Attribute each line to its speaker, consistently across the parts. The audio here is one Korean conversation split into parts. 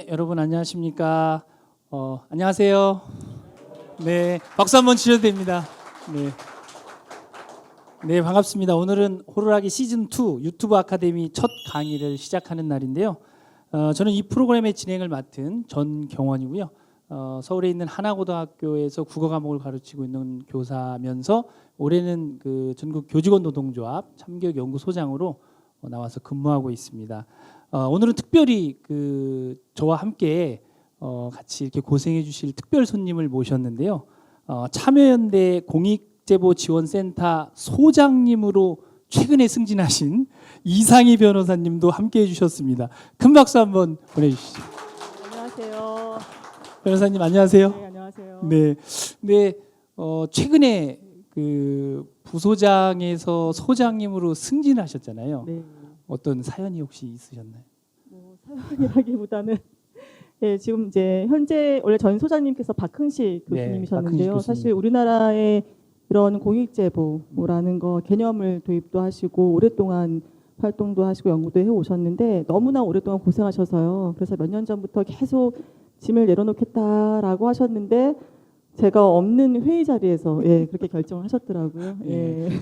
Speaker 1: 여러분 안녕하십니까? 안녕하세요. 네, 박수 한번 치셔도 됩니다. 네, 네 반갑습니다. 오늘은 호루라기 시즌 2 유튜브 아카데미 첫 강의를 시작하는 날인데요. 저는 이 프로그램의 진행을 맡은 전경원이고요. 서울에 있는 하나고등학교에서 국어 과목을 가르치고 있는 교사면서 올해는 그 전국 교직원 노동조합 참교육연구소장으로 나와서 근무하고 있습니다. 오늘은 특별히 저와 함께 같이 이렇게 고생해 주실 특별 손님을 모셨는데요. 참여연대 공익제보지원센터 소장님으로 최근에 승진하신 이상희 변호사님도 함께 해주셨습니다. 큰 박수 한번 보내주시죠.
Speaker 2: 안녕하세요.
Speaker 1: 변호사님 안녕하세요.
Speaker 2: 네, 안녕하세요.
Speaker 1: 네, 네. 최근에 부소장에서 소장님으로 승진하셨잖아요.
Speaker 2: 네.
Speaker 1: 어떤 사연이 혹시 있으셨나요?
Speaker 2: 뭐 사연이라기보다는 네, 지금 이제 현재 원래 전 소장님께서 박흥식 교수님이셨는데요.
Speaker 1: 박흥식
Speaker 2: 사실 우리나라에 이런 공익제보라는 거 개념을 도입도 하시고 오랫동안 활동도 하시고 연구도 해 오셨는데 너무나 오랫동안 고생하셔서요. 그래서 몇 년 전부터 계속 짐을 내려놓겠다라고 하셨는데 제가 없는 회의 자리에서 그렇게 결정을 하셨더라고요.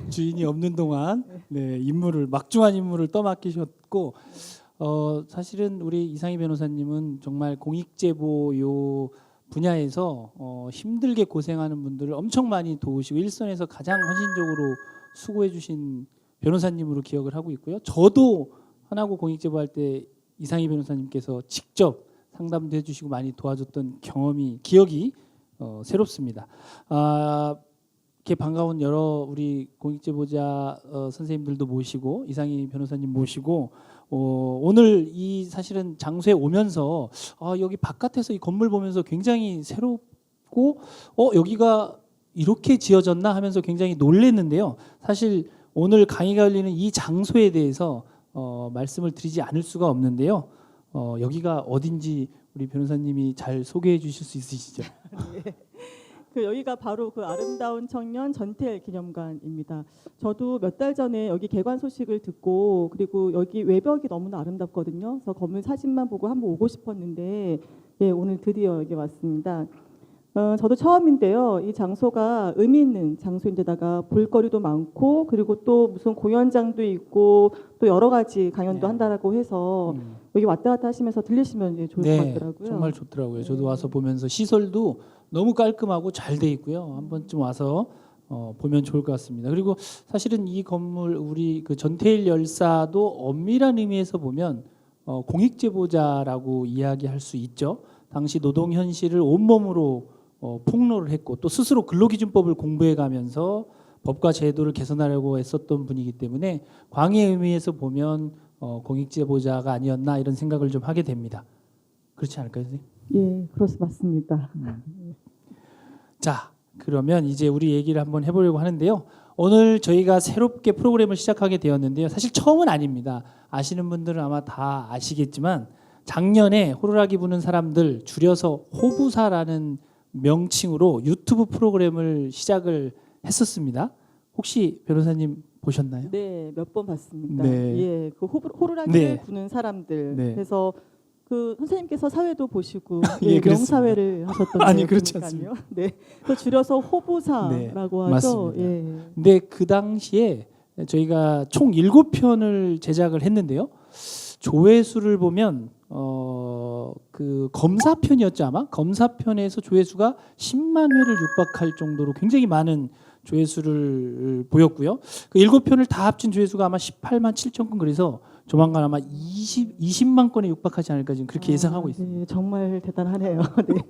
Speaker 1: 주인이 없는 동안 막중한 임무를 떠맡기셨고 사실은 우리 이상희 변호사님은 정말 공익제보 요 분야에서 힘들게 고생하는 분들을 엄청 많이 도우시고 일선에서 가장 헌신적으로 수고해 주신 변호사님으로 기억을 하고 있고요. 저도 하나고 공익제보할 때 이상희 변호사님께서 직접 상담도 해주시고 많이 도와줬던 기억이 새롭습니다. 이렇게 반가운 여러 우리 공익제보자 선생님들도 모시고 이상희 변호사님 모시고 오늘 이 사실은 장소에 오면서 여기 바깥에서 이 건물 보면서 굉장히 새롭고 여기가 이렇게 지어졌나 하면서 굉장히 놀랐는데요. 사실 오늘 강의가 열리는 이 장소에 대해서 말씀을 드리지 않을 수가 없는데요. 여기가 어딘지 우리 변호사님이 잘 소개해 주실 수 있으시죠?
Speaker 2: 네. 여기가 바로 그 아름다운 청년 전태일 기념관입니다. 저도 몇 달 전에 여기 개관 소식을 듣고 그리고 여기 외벽이 너무나 아름답거든요. 그래서 건물 사진만 보고 한번 오고 싶었는데 오늘 드디어 여기 왔습니다. 저도 처음인데요. 이 장소가 의미 있는 장소인데다가 볼거리도 많고 그리고 또 무슨 공연장도 있고 또 여러 가지 강연도 한다라고 해서 여기 왔다 갔다 하시면서 들리시면 좋을 것 같더라고요.
Speaker 1: 정말 좋더라고요. 저도 와서 보면서 시설도 너무 깔끔하고 잘 돼 있고요. 한 번쯤 와서 보면 좋을 것 같습니다. 그리고 사실은 이 건물 우리 그 전태일 열사도 엄밀한 의미에서 보면 공익제보자라고 이야기할 수 있죠. 당시 노동 현실을 온몸으로 폭로를 했고 또 스스로 근로기준법을 공부해 가면서 법과 제도를 개선하려고 했었던 분이기 때문에 광의의 의미에서 보면 공익제보자가 아니었나 이런 생각을 좀 하게 됩니다. 그렇지 않을까요, 선생님?
Speaker 2: 예, 맞습니다.
Speaker 1: 자, 그러면 이제 우리 얘기를 한번 해보려고 하는데요. 오늘 저희가 새롭게 프로그램을 시작하게 되었는데요. 사실 처음은 아닙니다. 아시는 분들은 아마 다 아시겠지만 작년에 호루라기 부는 사람들 줄여서 호부사라는 명칭으로 유튜브 프로그램을 시작을 했었습니다. 혹시 변호사님 보셨나요?
Speaker 2: 네, 몇 번 봤습니다.
Speaker 1: 네.
Speaker 2: 그 호루라기를 부는 사람들. 그래서 그 선생님께서 사회도 보시고 명사회를 하셨던
Speaker 1: 아니 그렇지 않습니다.
Speaker 2: 네, 그 줄여서 호부사라고 하죠.
Speaker 1: 맞습니다. 근데 그 당시에 저희가 총 7편을 제작을 했는데요. 조회수를 보면 그 검사편이었죠 아마 검사편에서 조회수가 10만 회를 육박할 정도로 굉장히 많은 조회수를 보였고요. 그 7편을 다 합친 조회수가 아마 18만 7천 건 그래서 조만간 아마 20만 건에 육박하지 않을까 지금 그렇게 예상하고 있습니다.
Speaker 2: 네, 정말 대단하네요. 네.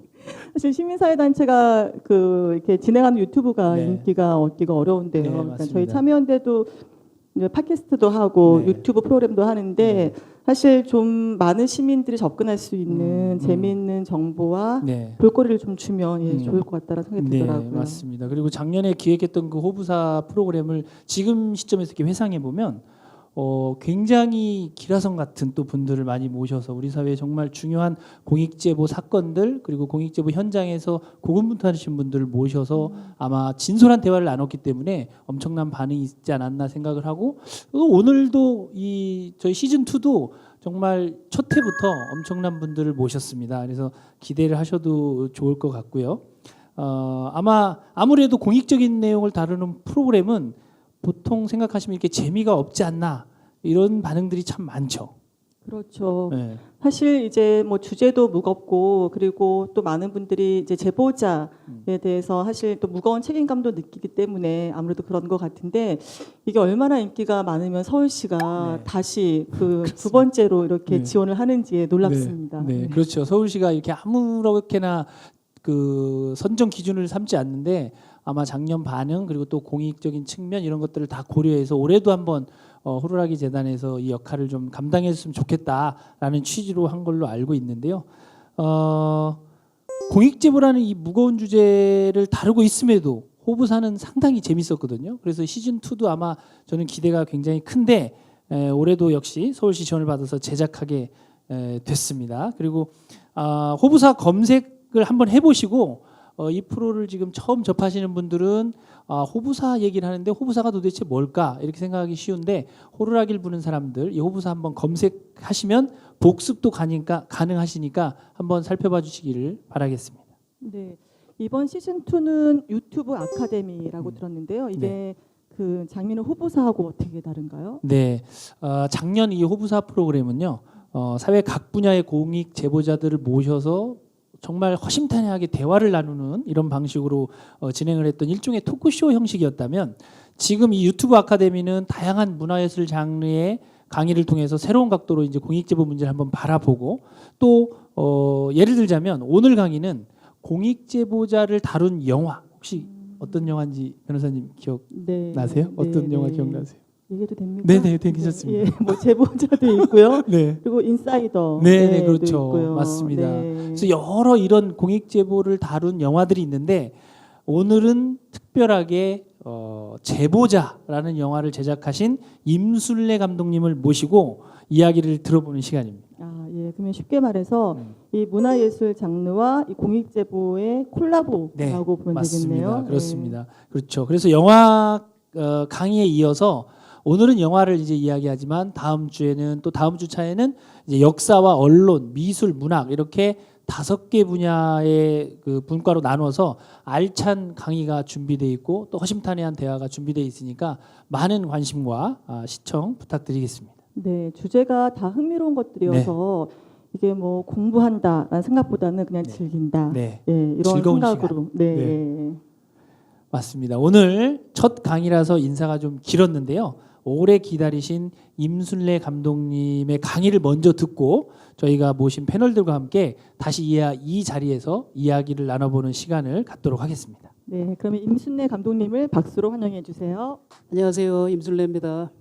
Speaker 2: 사실 시민사회단체가 이렇게 진행하는 유튜브가 인기가 얻기가 어려운데요. 그러니까 저희 참여연대도 이제 팟캐스트도 하고 유튜브 프로그램도 하는데 사실 좀 많은 시민들이 접근할 수 있는 재미있는 정보와 볼거리를 좀 주면 좋을 것 같다는 생각이 들더라고요.
Speaker 1: 네, 맞습니다. 그리고 작년에 기획했던 그 호부사 프로그램을 지금 시점에서 이렇게 회상해 보면 굉장히 기라성 같은 또 분들을 많이 모셔서 우리 사회에 정말 중요한 공익제보 사건들 그리고 공익제보 현장에서 고군분투하신 분들을 모셔서 아마 진솔한 대화를 나눴기 때문에 엄청난 반응이 있지 않았나 생각을 하고 오늘도 이 저희 시즌 2도 정말 첫 회부터 엄청난 분들을 모셨습니다. 그래서 기대를 하셔도 좋을 것 같고요. 아마 아무래도 공익적인 내용을 다루는 프로그램은 보통 생각하시면 이렇게 재미가 없지 않나 이런 반응들이 참 많죠.
Speaker 2: 그렇죠.
Speaker 1: 네.
Speaker 2: 사실 이제 뭐 주제도 무겁고 그리고 또 많은 분들이 이제 제보자에 대해서 사실 또 무거운 책임감도 느끼기 때문에 아무래도 그런 것 같은데 이게 얼마나 인기가 많으면 서울시가
Speaker 1: 네.
Speaker 2: 다시 그 두 번째로 이렇게
Speaker 1: 네.
Speaker 2: 지원을 하는지에 놀랍습니다.
Speaker 1: 네, 그렇죠. 서울시가 이렇게 아무렇게나 그 선정 기준을 삼지 않는데 아마 작년 반응 그리고 또 공익적인 측면 이런 것들을 다 고려해서 올해도 한번 호루라기 재단에서 이 역할을 좀 감당했으면 좋겠다라는 취지로 한 걸로 알고 있는데요. 공익제보라는 이 무거운 주제를 다루고 있음에도 호부사는 상당히 재밌었거든요. 그래서 시즌 2도 아마 저는 기대가 굉장히 큰데 올해도 역시 서울시 지원을 받아서 제작하게 됐습니다. 그리고 호부사 검색을 한번 해보시고 이 프로를 지금 처음 접하시는 분들은 호부사 얘기를 하는데 호부사가 도대체 뭘까 이렇게 생각하기 쉬운데 호루라기를 부는 사람들 이 호부사 한번 검색하시면 복습도 가능하시니까 한번 살펴봐 주시기를 바라겠습니다.
Speaker 2: 네. 이번 시즌 2는 유튜브 아카데미라고 들었는데요. 이게
Speaker 1: 네.
Speaker 2: 그 장민호 후보사하고 어떻게 다른가요?
Speaker 1: 네, 작년 이 호부사 프로그램은요 사회 각 분야의 공익 제보자들을 모셔서 정말 허심탄회하게 대화를 나누는 이런 방식으로 진행을 했던 일종의 토크쇼 형식이었다면 지금 이 유튜브 아카데미는 다양한 문화예술 장르의 강의를 통해서 새로운 각도로 이제 공익제보 문제를 한번 바라보고 또 예를 들자면 오늘 강의는 공익제보자를 다룬 영화 혹시 어떤 영화인지 변호사님 기억나세요?
Speaker 2: 네.
Speaker 1: 어떤
Speaker 2: 네,
Speaker 1: 영화
Speaker 2: 네.
Speaker 1: 기억나세요?
Speaker 2: 얘기해도 됩니까?
Speaker 1: 네네, 괜찮습니다.
Speaker 2: 예, 뭐 제보자도 있고요.
Speaker 1: 네.
Speaker 2: 그리고 인사이더.
Speaker 1: 네,
Speaker 2: 도
Speaker 1: 그렇죠.
Speaker 2: 있고요.
Speaker 1: 맞습니다.
Speaker 2: 네.
Speaker 1: 그래서 여러 이런 공익 제보를 다룬 영화들이 있는데 오늘은 특별하게 제보자라는 영화를 제작하신 임순례 감독님을 모시고 이야기를 들어보는 시간입니다.
Speaker 2: 예. 그러면 쉽게 말해서 이 문화예술 장르와 이 공익 제보의 콜라보라고
Speaker 1: 네,
Speaker 2: 보면
Speaker 1: 맞습니다.
Speaker 2: 되겠네요.
Speaker 1: 그렇습니다. 그렇죠. 그래서 영화 강의에 이어서 오늘은 영화를 이제 이야기하지만 다음 주에는 또 다음 주 차에는 이제 역사와 언론, 미술, 문학 이렇게 5개 분야의 그 분과로 나눠서 알찬 강의가 준비되어 있고 또 허심탄회한 대화가 준비되어 있으니까 많은 관심과 시청 부탁드리겠습니다.
Speaker 2: 네, 주제가 다 흥미로운 것들이어서 이게 뭐 공부한다라는 생각보다는 그냥
Speaker 1: 네.
Speaker 2: 즐긴다.
Speaker 1: 네.
Speaker 2: 예, 이런
Speaker 1: 즐거운
Speaker 2: 생각으로. 네.
Speaker 1: 네. 맞습니다. 오늘 첫 강의라서 인사가 좀 길었는데요. 오래 기다리신 임순례 감독님의 강의를 먼저 듣고 저희가 모신 패널들과 함께 다시 이 자리에서 이야기를 나눠보는 시간을 갖도록 하겠습니다.
Speaker 2: 네, 그러면 임순례 감독님을 박수로 환영해 주세요.
Speaker 3: 안녕하세요. 임순례입니다.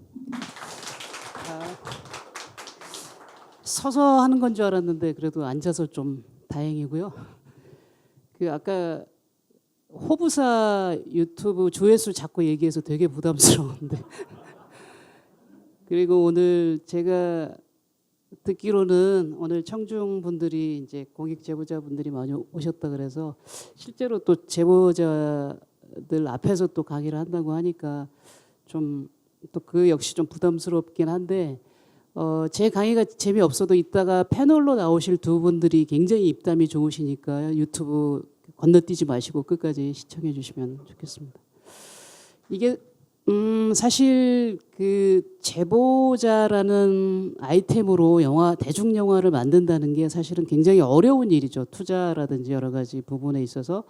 Speaker 3: 서서 하는 건 줄 알았는데 그래도 앉아서 좀 다행이고요. 그 아까 호부사 유튜브 조회수 자꾸 얘기해서 되게 부담스러운데 그리고 오늘 제가 듣기로는 오늘 청중 분들이 이제 공익 제보자 분들이 많이 오셨다 그래서 실제로 또 제보자들 앞에서 또 강의를 한다고 하니까 좀 또 그 역시 좀 부담스럽긴 한데 제 강의가 재미없어도 이따가 패널로 나오실 두 분들이 굉장히 입담이 좋으시니까 유튜브 건너뛰지 마시고 끝까지 시청해 주시면 좋겠습니다. 이게 사실 그 제보자라는 아이템으로 대중 영화를 만든다는 게 사실은 굉장히 어려운 일이죠. 투자라든지 여러 가지 부분에 있어서.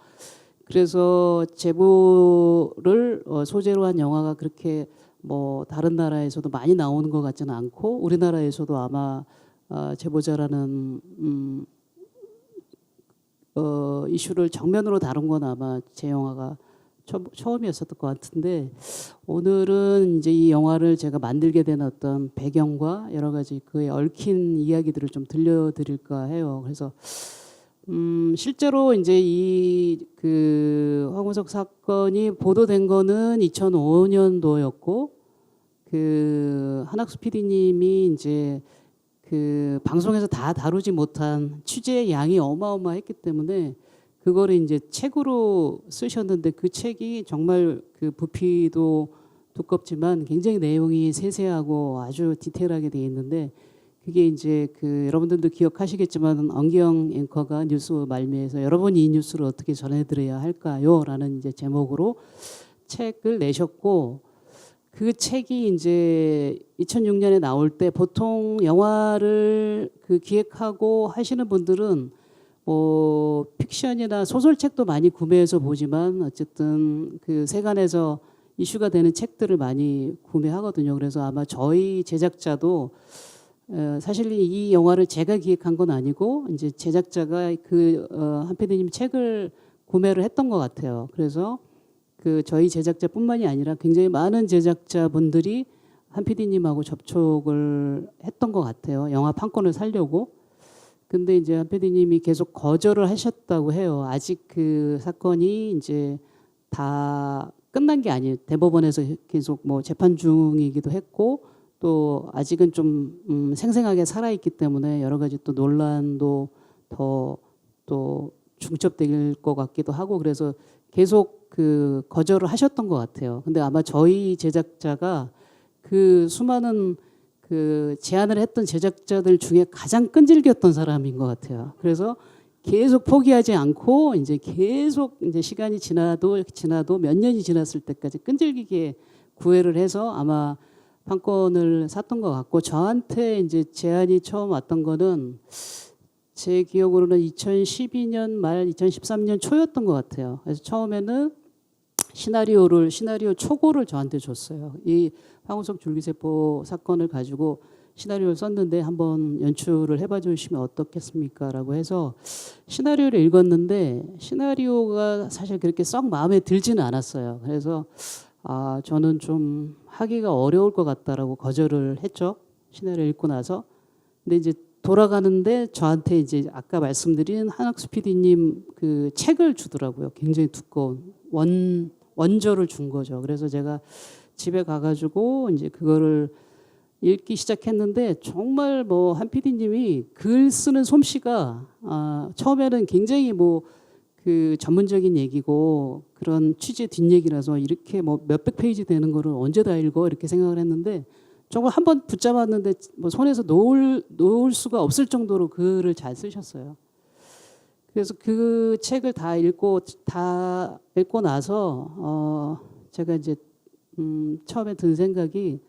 Speaker 3: 그래서 제보를 소재로 한 영화가 그렇게 뭐 다른 나라에서도 많이 나오는 것 같지는 않고 우리나라에서도 아마 제보자라는 이슈를 정면으로 다룬 건 아마 제 영화가 처음이었었던 것 같은데 오늘은 이제 이 영화를 제가 만들게 된 어떤 배경과 여러 가지 그에 얽힌 이야기들을 좀 들려드릴까 해요. 그래서 실제로 이제 이 그 황우석 사건이 보도된 거는 2005년도였고 그 한학수 PD님이 이제 그 방송에서 다 다루지 못한 취재의 양이 어마어마했기 때문에 그거를 이제 책으로 쓰셨는데 그 책이 정말 그 부피도 두껍지만 굉장히 내용이 세세하고 아주 디테일하게 돼 있는데 그게 이제 그 여러분들도 기억하시겠지만 엄기영 앵커가 뉴스 말미에서 여러분이 이 뉴스를 어떻게 전해드려야 할까요?라는 이제 제목으로 책을 내셨고 그 책이 이제 2006년에 나올 때 보통 영화를 그 기획하고 하시는 분들은 뭐 픽션이나 소설책도 많이 구매해서 보지만 어쨌든 그 세간에서 이슈가 되는 책들을 많이 구매하거든요. 그래서 아마 저희 제작자도 사실 이 영화를 제가 기획한 건 아니고 이제 제작자가 한 PD님 책을 구매를 했던 것 같아요. 그래서 그 저희 제작자뿐만이 아니라 굉장히 많은 제작자분들이 한 PD님하고 접촉을 했던 것 같아요. 영화 판권을 살려고. 근데 이제 한 PD님이 계속 거절을 하셨다고 해요. 아직 그 사건이 이제 다 끝난 게 아니에요. 대법원에서 계속 뭐 재판 중이기도 했고 또 아직은 좀 생생하게 살아있기 때문에 여러 가지 또 논란도 더 또 중첩될 것 같기도 하고 그래서 계속 그 거절을 하셨던 것 같아요. 근데 아마 저희 제작자가 그 수많은 그 제안을 했던 제작자들 중에 가장 끈질겼던 사람인 것 같아요. 그래서 계속 포기하지 않고 이제 계속 이제 시간이 지나도 몇 년이 지났을 때까지 끈질기게 구애를 해서 아마 판권을 샀던 것 같고 저한테 이제 제안이 처음 왔던 거는 제 기억으로는 2012년 말 2013년 초였던 것 같아요. 그래서 처음에는 시나리오 초고를 저한테 줬어요. 이 황우석 줄기세포 사건을 가지고 시나리오를 썼는데 한번 연출을 해봐 주시면 어떻겠습니까? 라고 해서 시나리오를 읽었는데 시나리오가 사실 그렇게 썩 마음에 들지는 않았어요. 그래서 저는 좀 하기가 어려울 것 같다라고 거절을 했죠. 시나리오 읽고 나서. 근데 이제 돌아가는데 저한테 이제 아까 말씀드린 한학수 PD님 그 책을 주더라고요. 굉장히 두꺼운 원조를 준 거죠. 그래서 제가 집에 가가지고 이제 그거를 읽기 시작했는데 정말 뭐 한 PD님이 글 쓰는 솜씨가 처음에는 굉장히 뭐 그 전문적인 얘기고 그런 취재 뒷얘기라서 이렇게 뭐 몇백 페이지 되는 거를 언제 다 읽어 이렇게 생각을 했는데 정말 한번 붙잡았는데 뭐 손에서 놓을 수가 없을 정도로 글을 잘 쓰셨어요. 그래서 그 책을 다 읽고 나서 제가 이제 처음에 든 생각이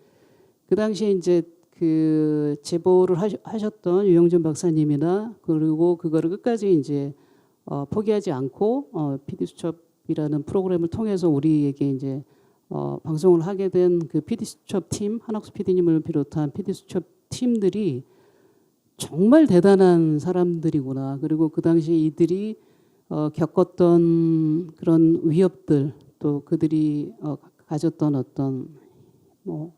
Speaker 3: 그 당시에 이제 그 제보를 하셨던 유영준 박사님이나 그리고 그거를 끝까지 이제 포기하지 않고 PD수첩이라는 프로그램을 통해서 우리에게 이제 방송을 하게 된 그 PD수첩 팀 한학수 PD님을 비롯한 PD수첩 팀들이 정말 대단한 사람들이구나. 그리고 그 당시 이들이 겪었던 그런 위협들 또 그들이 가졌던 어떤 뭐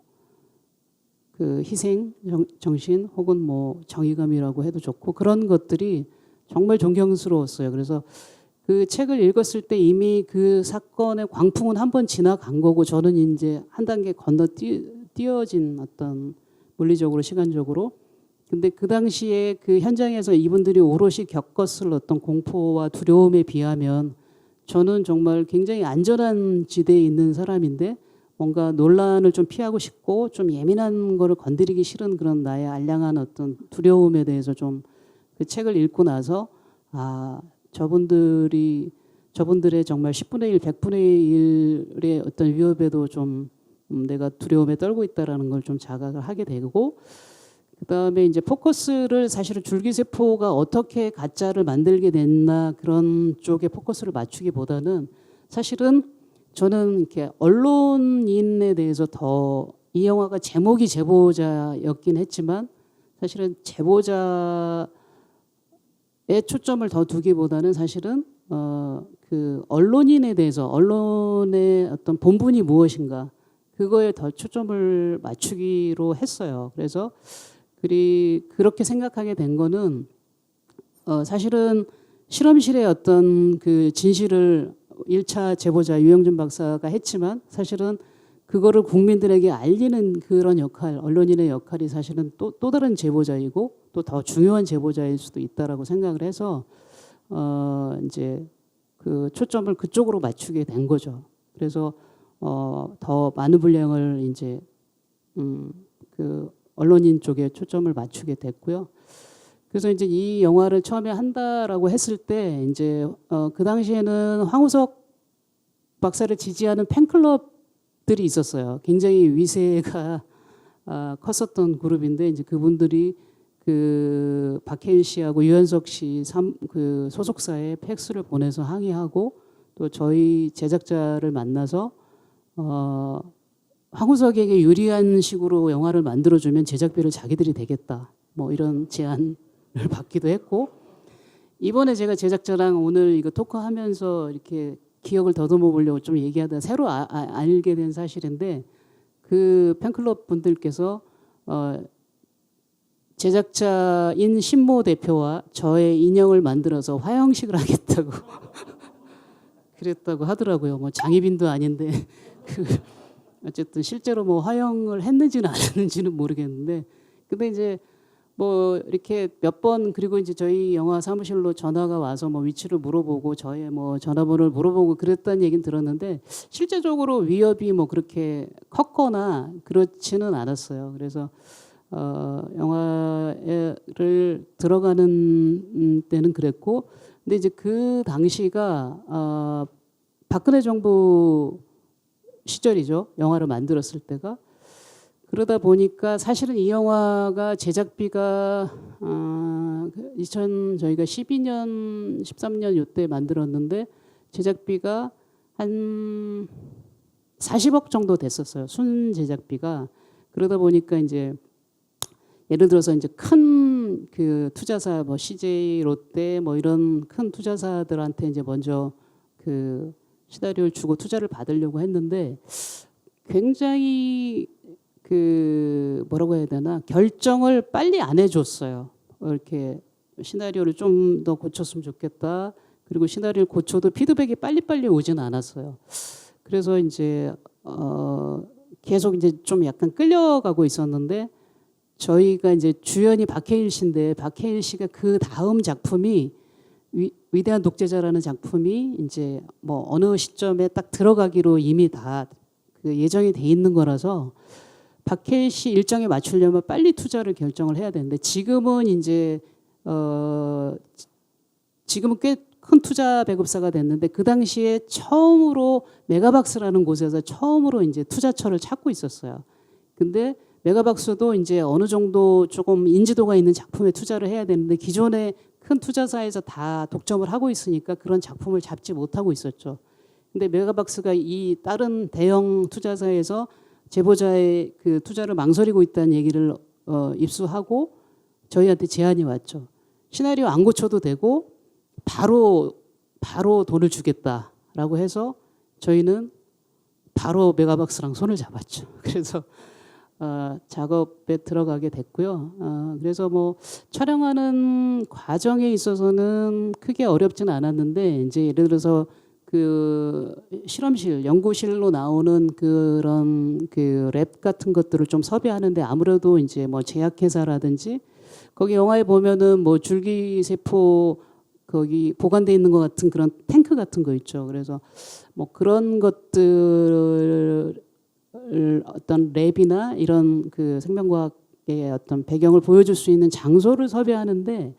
Speaker 3: 그 희생 정신 혹은 뭐 정의감이라고 해도 좋고 그런 것들이 정말 존경스러웠어요. 그래서 그 책을 읽었을 때 이미 그 사건의 광풍은 한 번 지나간 거고 저는 이제 한 단계 건너 뛰어진 어떤 물리적으로 시간적으로 근데 그 당시에 그 현장에서 이분들이 오롯이 겪었을 어떤 공포와 두려움에 비하면 저는 정말 굉장히 안전한 지대에 있는 사람인데 뭔가 논란을 좀 피하고 싶고 좀 예민한 거를 건드리기 싫은 그런 나의 알량한 어떤 두려움에 대해서 좀 그 책을 읽고 나서 저분들의 정말 10분의 1, 100분의 1의 어떤 위협에도 좀 내가 두려움에 떨고 있다라는 걸 좀 자각을 하게 되고 그다음에 이제 포커스를 사실은 줄기세포가 어떻게 가짜를 만들게 됐나 그런 쪽에 포커스를 맞추기보다는 사실은 저는 이렇게 언론인에 대해서 더 이 영화가 제목이 제보자였긴 했지만 사실은 제보자에 초점을 더 두기보다는 사실은 그 언론인에 대해서 언론의 어떤 본분이 무엇인가 그거에 더 초점을 맞추기로 했어요. 그래서 그렇게 생각하게 된 거는 사실은 실험실의 어떤 그 진실을 1차 제보자 유영준 박사가 했지만 사실은 그거를 국민들에게 알리는 그런 역할, 언론인의 역할이 사실은 또 다른 제보자이고 또 더 중요한 제보자일 수도 있다라고 생각을 해서 이제 그 초점을 그쪽으로 맞추게 된 거죠. 그래서 더 많은 분량을 이제 그 언론인 쪽에 초점을 맞추게 됐고요. 그래서 이제 이 영화를 처음에 한다라고 했을 때 이제 그 당시에는 황우석 박사를 지지하는 팬클럽들이 있었어요. 굉장히 위세가 컸었던 그룹인데 이제 그분들이 그 박해일 씨하고 유현석 씨 그 소속사에 팩스를 보내서 항의하고 또 저희 제작자를 만나서 황우석에게 유리한 식으로 영화를 만들어주면 제작비를 자기들이 대겠다. 뭐 이런 제안을 받기도 했고 이번에 제가 제작자랑 오늘 이거 토크하면서 이렇게 기억을 더듬어 보려고 좀 얘기하다 새로 알게 된 사실인데 그 팬클럽 분들께서 제작자인 신모 대표와 저의 인형을 만들어서 화형식을 하겠다고 그랬다고 하더라고요. 뭐 장희빈도 아닌데 어쨌든 실제로 뭐 화형을 했는지는 안 했는지는 모르겠는데 근데 이제 뭐 이렇게 몇 번 그리고 이제 저희 영화 사무실로 전화가 와서 뭐 위치를 물어보고 저의 뭐 전화번호를 물어보고 그랬다는 얘기는 들었는데 실제적으로 위협이 뭐 그렇게 컸거나 그렇지는 않았어요. 그래서 영화를 들어가는 때는 그랬고 근데 이제 그 당시가 박근혜 정부 시절이죠. 영화를 만들었을 때가 그러다 보니까 사실은 이 영화가 제작비가 저희가 12년, 13년 이때 만들었는데 제작비가 한 40억 정도 됐었어요. 순 제작비가. 그러다 보니까 이제 예를 들어서 이제 큰 그 투자사 뭐 CJ, 롯데 뭐 이런 큰 투자사들한테 이제 먼저 그 시나리오를 주고 투자를 받으려고 했는데 굉장히 그 뭐라고 해야 되나 결정을 빨리 안 해줬어요. 이렇게 시나리오를 좀 더 고쳤으면 좋겠다. 그리고 시나리오를 고쳐도 피드백이 빨리빨리 오진 않았어요. 그래서 이제 계속 이제 좀 약간 끌려가고 있었는데 저희가 이제 주연이 박해일 씨인데 박해일 씨가 그 다음 작품이 위대한 독재자라는 작품이 이제 뭐 어느 시점에 딱 들어가기로 이미 다 그 예정이 돼 있는 거라서 박해일 씨 일정에 맞추려면 빨리 투자를 결정을 해야 되는데 지금은 이제 지금은 꽤 큰 투자 배급사가 됐는데 그 당시에 처음으로 메가박스라는 곳에서 처음으로 이제 투자처를 찾고 있었어요. 근데 메가박스도 이제 어느 정도 조금 인지도가 있는 작품에 투자를 해야 되는데 기존의 큰 투자사에서 다 독점을 하고 있으니까 그런 작품을 잡지 못하고 있었죠. 근데 메가박스가 이 다른 대형 투자사에서 제보자의 그 투자를 망설이고 있다는 얘기를 입수하고 저희한테 제안이 왔죠. 시나리오 안 고쳐도 되고 바로 돈을 주겠다라고 해서 저희는 바로 메가박스랑 손을 잡았죠. 그래서 작업에 들어가게 됐고요. 그래서 뭐 촬영하는 과정에 있어서는 크게 어렵지는 않았는데 이제 예를 들어서 그 실험실, 연구실로 나오는 그런 그 랩 같은 것들을 좀 섭외하는데 아무래도 이제 뭐 제약회사라든지 거기 영화에 보면은 뭐 줄기세포 거기 보관돼 있는 것 같은 그런 탱크 같은 거 있죠. 그래서 뭐 그런 것들을 어떤 랩이나 이런 그 생명과학의 어떤 배경을 보여줄 수 있는 장소를 섭외하는데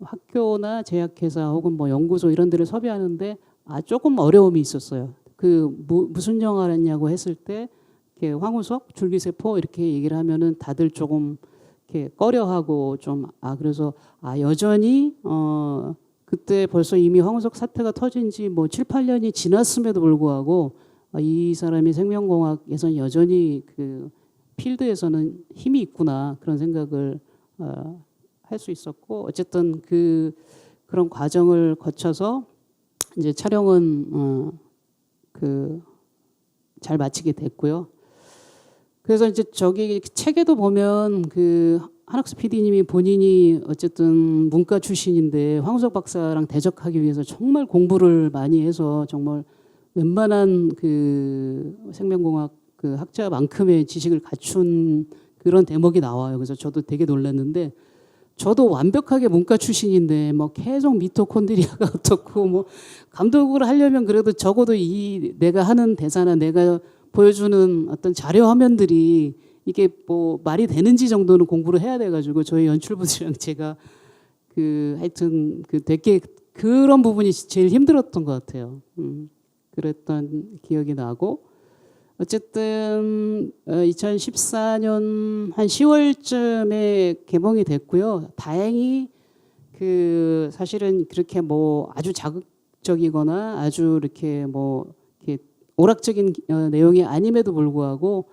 Speaker 3: 학교나 제약회사 혹은 뭐 연구소 이런 데를 섭외하는데 조금 어려움이 있었어요. 그 무슨 영화였냐고 했을 때 이렇게 황우석, 줄기세포 이렇게 얘기를 하면은 다들 조금 이렇게 꺼려하고 좀 그래서 여전히 그때 벌써 이미 황우석 사태가 터진 지 뭐 7, 8년이 지났음에도 불구하고 이 사람이 생명공학에서는 여전히 그 필드에서는 힘이 있구나 그런 생각을 할 수 있었고 어쨌든 그런 과정을 거쳐서 이제 촬영은 그 잘 마치게 됐고요. 그래서 이제 저기 책에도 보면 그 한학수 PD님이 본인이 어쨌든 문과 출신인데 황우석 박사랑 대적하기 위해서 정말 공부를 많이 해서 정말 웬만한 그 생명공학 그 학자만큼의 지식을 갖춘 그런 대목이 나와요. 그래서 저도 되게 놀랐는데 저도 완벽하게 문과 출신인데 뭐 계속 미토콘드리아가 어떻고 뭐 감독을 하려면 그래도 적어도 이 내가 하는 대사나 내가 보여주는 어떤 자료 화면들이 이게 뭐 말이 되는지 정도는 공부를 해야 돼가지고 저희 연출부들이랑 제가 그 하여튼 그 되게 그런 부분이 제일 힘들었던 것 같아요. 그랬던 기억이 나고 어쨌든 2014년 한 10월쯤에 개봉이 됐고요. 다행히 그 사실은 그렇게 뭐 아주 자극적이거나 아주 이렇게 뭐 이렇게 오락적인 내용이 아님에도 불구하고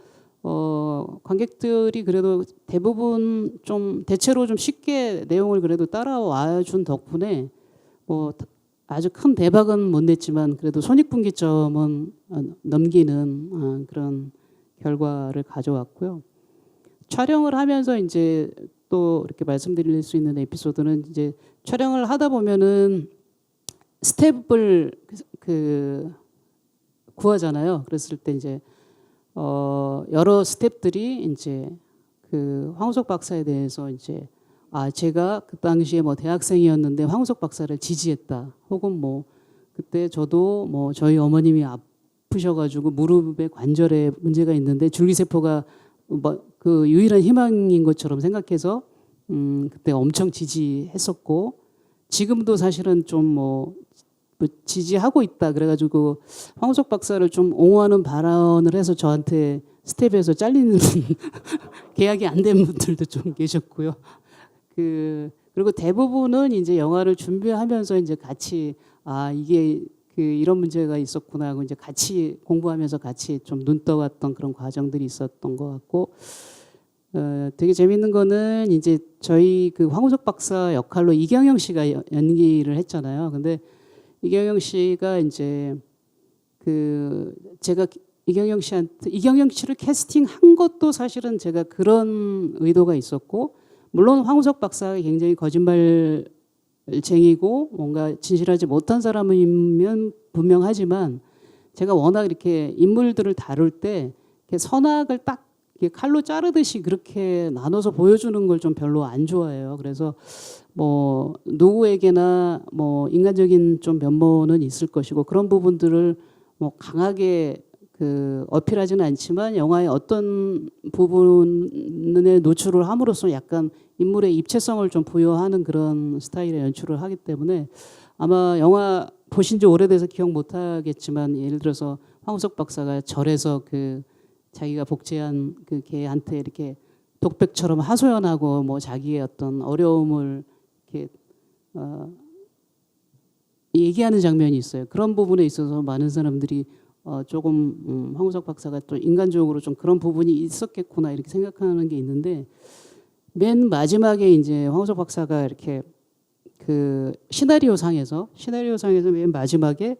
Speaker 3: 관객들이 그래도 대부분 좀 대체로 좀 쉽게 내용을 그래도 따라와 준 덕분에 뭐 아주 큰 대박은 못 냈지만 그래도 손익분기점은 넘기는 그런 결과를 가져왔고요. 촬영을 하면서 이제 또 이렇게 말씀드릴 수 있는 에피소드는 이제 촬영을 하다 보면은 스텝을 그 구하잖아요. 그랬을 때 이제 여러 스텝들이 이제 그 황우석 박사에 대해서 이제 제가 그 당시에 뭐 대학생이었는데 황우석 박사를 지지했다. 혹은 뭐 그때 저도 뭐 저희 어머님이 아프셔가지고 무릎에 관절에 문제가 있는데 줄기세포가 뭐 그 유일한 희망인 것처럼 생각해서 그때 엄청 지지했었고 지금도 사실은 좀 뭐 지지하고 있다. 그래가지고 황우석 박사를 좀 옹호하는 발언을 해서 저한테 스텝에서 잘리는 계약이 안 된 분들도 좀 계셨고요. 그리고 대부분은 이제 영화를 준비하면서 이제 같이 이게 이런 문제가 있었구나 하고 이제 같이 공부하면서 같이 좀 눈 떠왔던 그런 과정들이 있었던 것 같고 되게 재밌는 거는 이제 저희 그 황우석 박사 역할로 이경영 씨가 연기를 했잖아요. 근데 이경영 씨가 이제 제가 이경영 씨를 캐스팅한 것도 사실은 제가 그런 의도가 있었고 물론 황우석 박사가 굉장히 거짓말쟁이고 뭔가 진실하지 못한 사람이면 분명하지만 제가 워낙 이렇게 인물들을 다룰 때 이렇게 선악을 딱 이렇게 칼로 자르듯이 그렇게 나눠서 보여주는 걸 좀 별로 안 좋아해요. 그래서 뭐 누구에게나 뭐 인간적인 좀 면모는 있을 것이고 그런 부분들을 뭐 강하게 어필하지는 않지만 영화의 어떤 부분에 노출을 함으로써 약간 인물의 입체성을 좀 부여하는 그런 스타일의 연출을 하기 때문에 아마 영화 보신 지 오래돼서 기억 못 하겠지만 예를 들어서 황우석 박사가 절에서 자기가 복제한 그 개한테 이렇게 독백처럼 하소연하고 뭐 자기의 어떤 어려움을 이렇게 얘기하는 장면이 있어요. 그런 부분에 있어서 많은 사람들이 조금 황우석 박사가 또 인간적으로 좀 그런 부분이 있었겠구나 이렇게 생각하는 게 있는데 맨 마지막에 이제 황우석 박사가 이렇게 시나리오상에서 맨 마지막에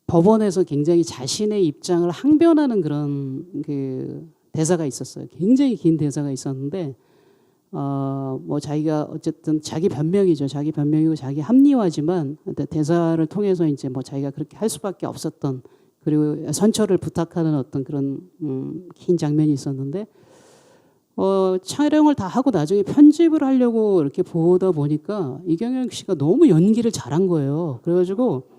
Speaker 3: 법원에서 굉장히 자신의 입장을 항변하는 그런 대사가 있었어요. 굉장히 긴 대사가 있었는데 뭐 자기가 어쨌든 자기 변명이죠. 자기 변명이고 자기 합리화지만 대사를 통해서 이제 뭐 자기가 그렇게 할 수밖에 없었던 그리고 선처를 부탁하는 어떤 그런 긴 장면이 있었는데 촬영을 다 하고 나중에 편집을 하려고 이렇게 보다 보니까 이경영 씨가 너무 연기를 잘한 거예요. 그래가지고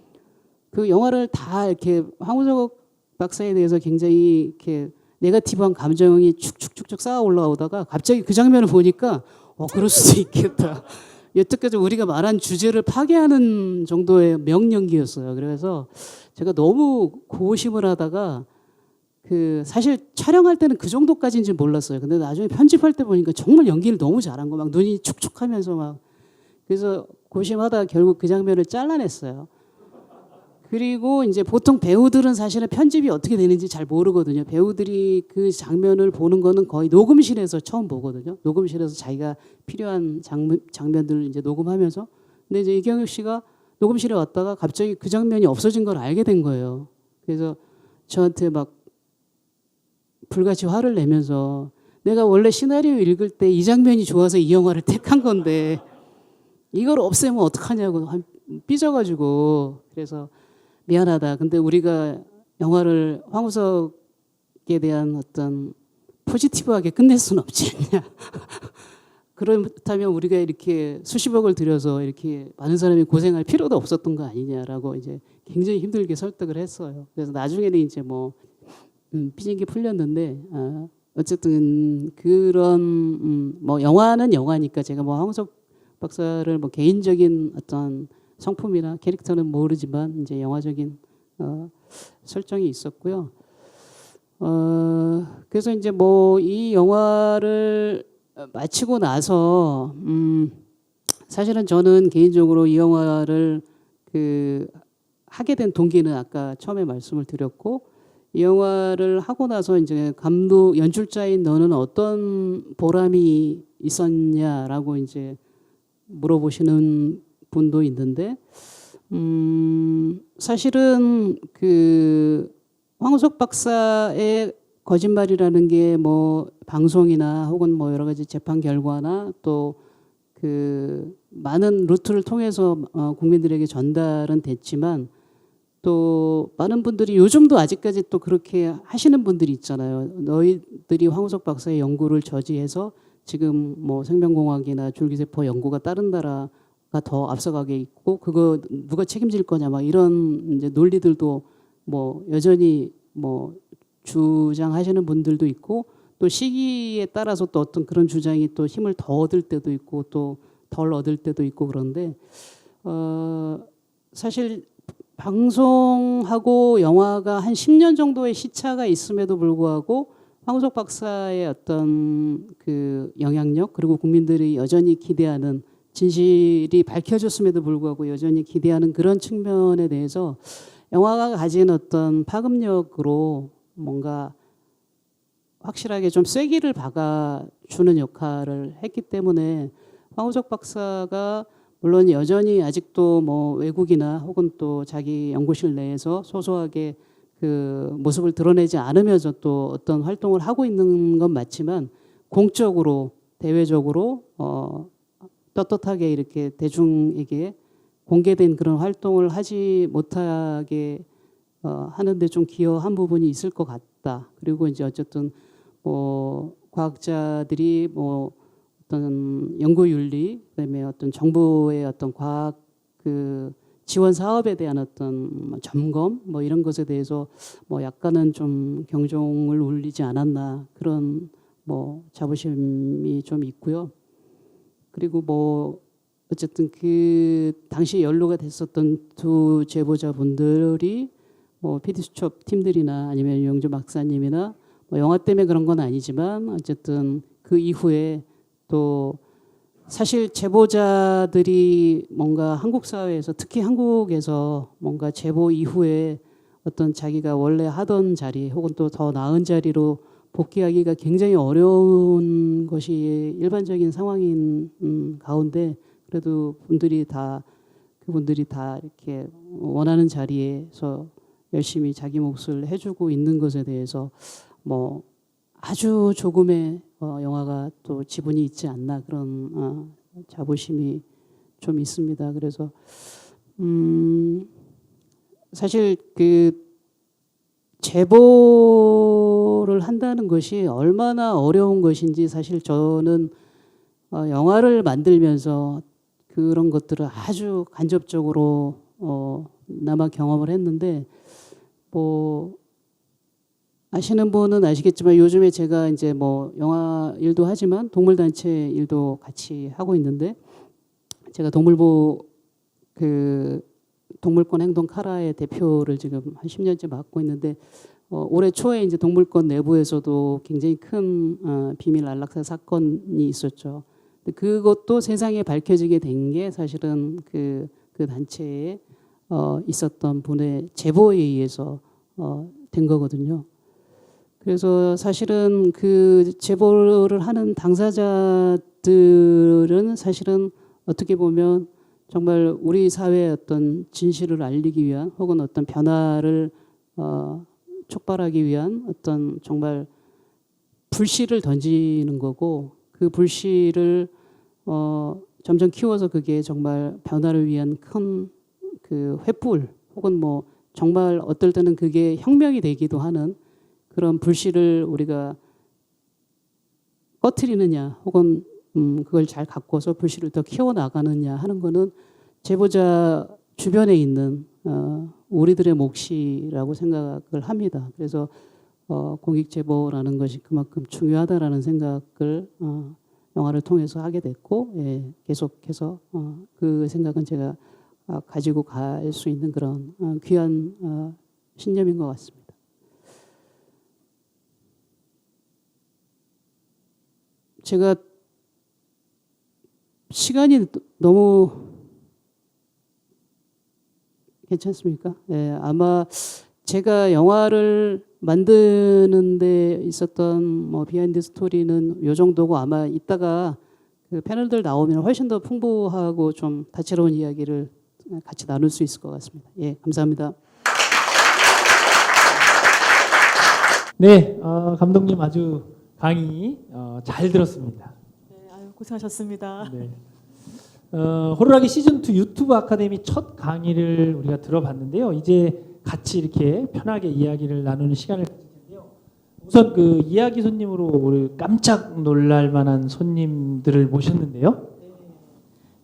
Speaker 3: 그 영화를 다 이렇게 황우석 박사에 대해서 굉장히 이렇게 네거티브한 감정이 축축축축 쌓아 올라오다가 갑자기 그 장면을 보니까 그럴 수도 있겠다. 여태까지 우리가 말한 주제를 파괴하는 정도의 명연기였어요. 그래서 제가 너무 고심을 하다가 사실 촬영할 때는 그 정도까지인지 몰랐어요. 근데 나중에 편집할 때 보니까 정말 연기를 너무 잘한 거 막 눈이 축축하면서 막 그래서 고심하다가 결국 그 장면을 잘라냈어요. 그리고 이제 보통 배우들은 사실은 편집이 어떻게 되는지 잘 모르거든요. 배우들이 그 장면을 보는 거는 거의 녹음실에서 처음 보거든요. 녹음실에서 자기가 필요한 장면들을 이제 녹음하면서. 근데 이제 이경영 씨가 녹음실에 왔다가 갑자기 그 장면이 없어진 걸 알게 된 거예요. 그래서 저한테 막 불같이 화를 내면서 내가 원래 시나리오 읽을 때 이 장면이 좋아서 이 영화를 택한 건데 이걸 없애면 어떡하냐고 삐져가지고 그래서 미안하다. 근데 우리가 영화를 황우석 방송국에 대한 어떤 포지티브하게 끝낼 수는 없지 않냐. 그렇다면 우리가 이렇게 수십억을 들여서 이렇게 많은 사람이 고생할 필요도 없었던 거 아니냐라고 이제 굉장히 힘들게 설득을 했어요. 그래서 나중에는 이제 뭐 삐진게 풀렸는데 어쨌든 그런 뭐 영화는 영화니까 제가 뭐 황우석 박사를 뭐 개인적인 어떤 성품이나 캐릭터는 모르지만 이제 영화적인 설정이 있었고요. 그래서 이제 뭐 이 영화를 마치고 나서 사실은 저는 개인적으로 이 영화를 하게 된 동기는 아까 처음에 말씀을 드렸고, 이 영화를 하고 나서 이제 감독 연출자인 너는 어떤 보람이 있었냐라고 이제 물어보시는 분도 있는데, 사실은 황우석 박사의 거짓말이라는 게 뭐 방송이나 혹은 뭐 여러 가지 재판 결과나 또 많은 루트를 통해서 국민들에게 전달은 됐지만, 또 많은 분들이 요즘도 아직까지 또 그렇게 하시는 분들이 있잖아요. 너희들이 황우석 박사의 연구를 저지해서 지금 뭐 생명공학이나 줄기세포 연구가 다른 나라가 더 앞서가게 있고 그거 누가 책임질 거냐 막 이런 이제 논리들도 뭐 여전히 뭐 주장하시는 분들도 있고, 또 시기에 따라서 또 어떤 그런 주장이 또 힘을 더 얻을 때도 있고 또 덜 얻을 때도 있고, 그런데 사실 방송하고 영화가 한 10년 정도의 시차가 있음에도 불구하고 황우석 박사의 어떤 영향력, 그리고 국민들이 여전히 기대하는 진실이 밝혀졌음에도 불구하고 여전히 기대하는 그런 측면에 대해서 영화가 가진 어떤 파급력으로 뭔가 확실하게 좀 쐐기를 박아주는 역할을 했기 때문에, 황우석 박사가 물론 여전히 아직도 뭐 외국이나 혹은 또 자기 연구실 내에서 소소하게 모습을 드러내지 않으면서 또 어떤 활동을 하고 있는 건 맞지만, 공적으로 대외적으로 떳떳하게 이렇게 대중에게 공개된 그런 활동을 하지 못하게 하는데 좀 기여한 부분이 있을 것 같다. 그리고 이제 어쨌든 뭐 과학자들이 뭐 어떤 연구윤리, 그다음에 어떤 정부의 어떤 과학 지원 사업에 대한 어떤 점검 뭐 이런 것에 대해서 뭐 약간은 좀 경종을 울리지 않았나, 그런 뭐 자부심이 좀 있고요. 그리고 뭐 어쨌든 당시 연루가 됐었던 두 제보자분들이 뭐 PD수첩 팀들이나 아니면 유영주 박사님이나 뭐 영화 때문에 그런 건 아니지만 어쨌든 그 이후에 또 사실 제보자들이 뭔가 한국 사회에서, 특히 한국에서 뭔가 제보 이후에 어떤 자기가 원래 하던 자리 혹은 또 더 나은 자리로 복귀하기가 굉장히 어려운 것이 일반적인 상황인 가운데, 그래도 그분들이 다 이렇게 원하는 자리에서 열심히 자기 몫을 해주고 있는 것에 대해서 뭐 아주 조금의 영화가 또 지분이 있지 않나, 그런 자부심이 좀 있습니다. 그래서 사실 제보를 한다는 것이 얼마나 어려운 것인지 사실 저는 영화를 만들면서 그런 것들을 아주 간접적으로 나마 경험을 했는데, 뭐 아시는 분은 아시겠지만 요즘에 제가 이제 뭐 영화 일도 하지만 동물단체 일도 같이 하고 있는데, 제가 동물보 동물권 행동 카라의 대표를 지금 한 10년째 맡고 있는데, 올해 초에 이제 동물권 내부에서도 굉장히 큰 비밀 안락사 사건이 있었죠. 그것도 세상에 밝혀지게 된 게 사실은 그 단체에 있었던 분의 제보에 의해서 된 거거든요. 그래서 사실은 그 제보를 하는 당사자들은 사실은 어떻게 보면 정말 우리 사회의 어떤 진실을 알리기 위한 혹은 어떤 변화를 촉발하기 위한 어떤 정말 불씨를 던지는 거고, 그 불씨를 점점 키워서 그게 정말 변화를 위한 큰 횃불 혹은 뭐 정말 어떨 때는 그게 혁명이 되기도 하는 그런 불씨를 우리가 꺼트리느냐 혹은 그걸 잘 갖고서 불씨를 더 키워나가느냐 하는 거는 제보자 주변에 있는 우리들의 몫이라고 생각을 합니다. 그래서 공익제보라는 것이 그만큼 중요하다라는 생각을 영화를 통해서 하게 됐고, 예, 계속해서 그 생각은 제가 가지고 갈 수 있는 그런 귀한 신념인 것 같습니다. 제가 시간이 너무 괜찮습니까? 예, 아마 제가 영화를 만드는 데 있었던 뭐 비하인드 스토리는 요 정도고, 아마 이따가 그 패널들 나오면 훨씬 더 풍부하고 좀 다채로운 이야기를 같이 나눌 수 있을 것 같습니다. 예, 감사합니다.
Speaker 1: 네, 감독님 아주 강의 잘 들었습니다.
Speaker 2: 네, 아유, 고생하셨습니다.
Speaker 1: 네. 호루라기 시즌2 유튜브 아카데미 첫 강의를 우리가 들어봤는데요. 이제 같이 이렇게 편하게 이야기를 나누는 시간을 가질 텐데요. 우선 그 이야기 손님으로 우리 깜짝 놀랄 만한 손님들을 모셨는데요.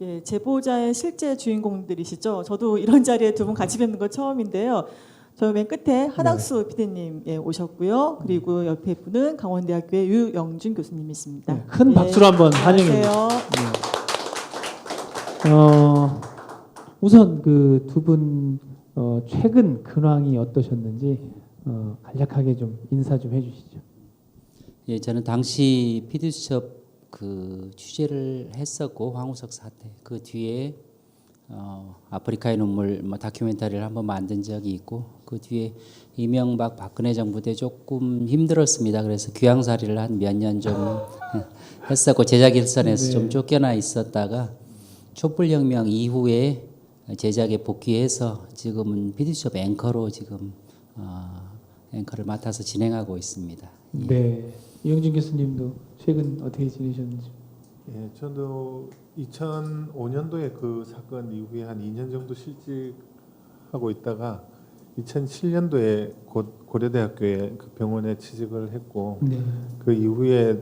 Speaker 2: 예, 제보자의 실제 주인공들이시죠. 저도 이런 자리에 두 분 같이 뵙는 건 처음인데요. 저 맨 끝에 한학수 PD님 예, 오셨고요. 그리고 옆에 분은 강원대학교의 유영준 교수님이십니다.
Speaker 1: 네, 큰 박수로 한번 환영해 주세요.
Speaker 2: 안녕하세요.
Speaker 1: 우선 그 두 분 최근 근황이 어떠셨는지 간략하게 좀 인사 좀 해주시죠.
Speaker 4: 예, 저는 당시 피디수첩 그 취재를 했었고, 황우석 사태 그 뒤에 아프리카의 눈물 뭐 다큐멘터리를 한번 만든 적이 있고, 그 뒤에 이명박 박근혜 정부 때 조금 힘들었습니다. 그래서 귀향살이를 한 몇 년 좀 했었고, 제작 일선에서
Speaker 1: 네.
Speaker 4: 좀 쫓겨나 있었다가 촛불혁명 이후에 제작에 복귀해서 지금은 피디수첩 앵커로 지금 앵커를 맡아서 진행하고 있습니다. 예.
Speaker 1: 네, 이영준 교수님도 최근 어떻게 지내셨는지.
Speaker 5: 예, 저도 2005년도에 그 사건 이후에 한 2년 정도 실직하고 있다가 2007년도에 고려대학교에 그 병원에 취직을 했고,
Speaker 1: 네.
Speaker 5: 그 이후에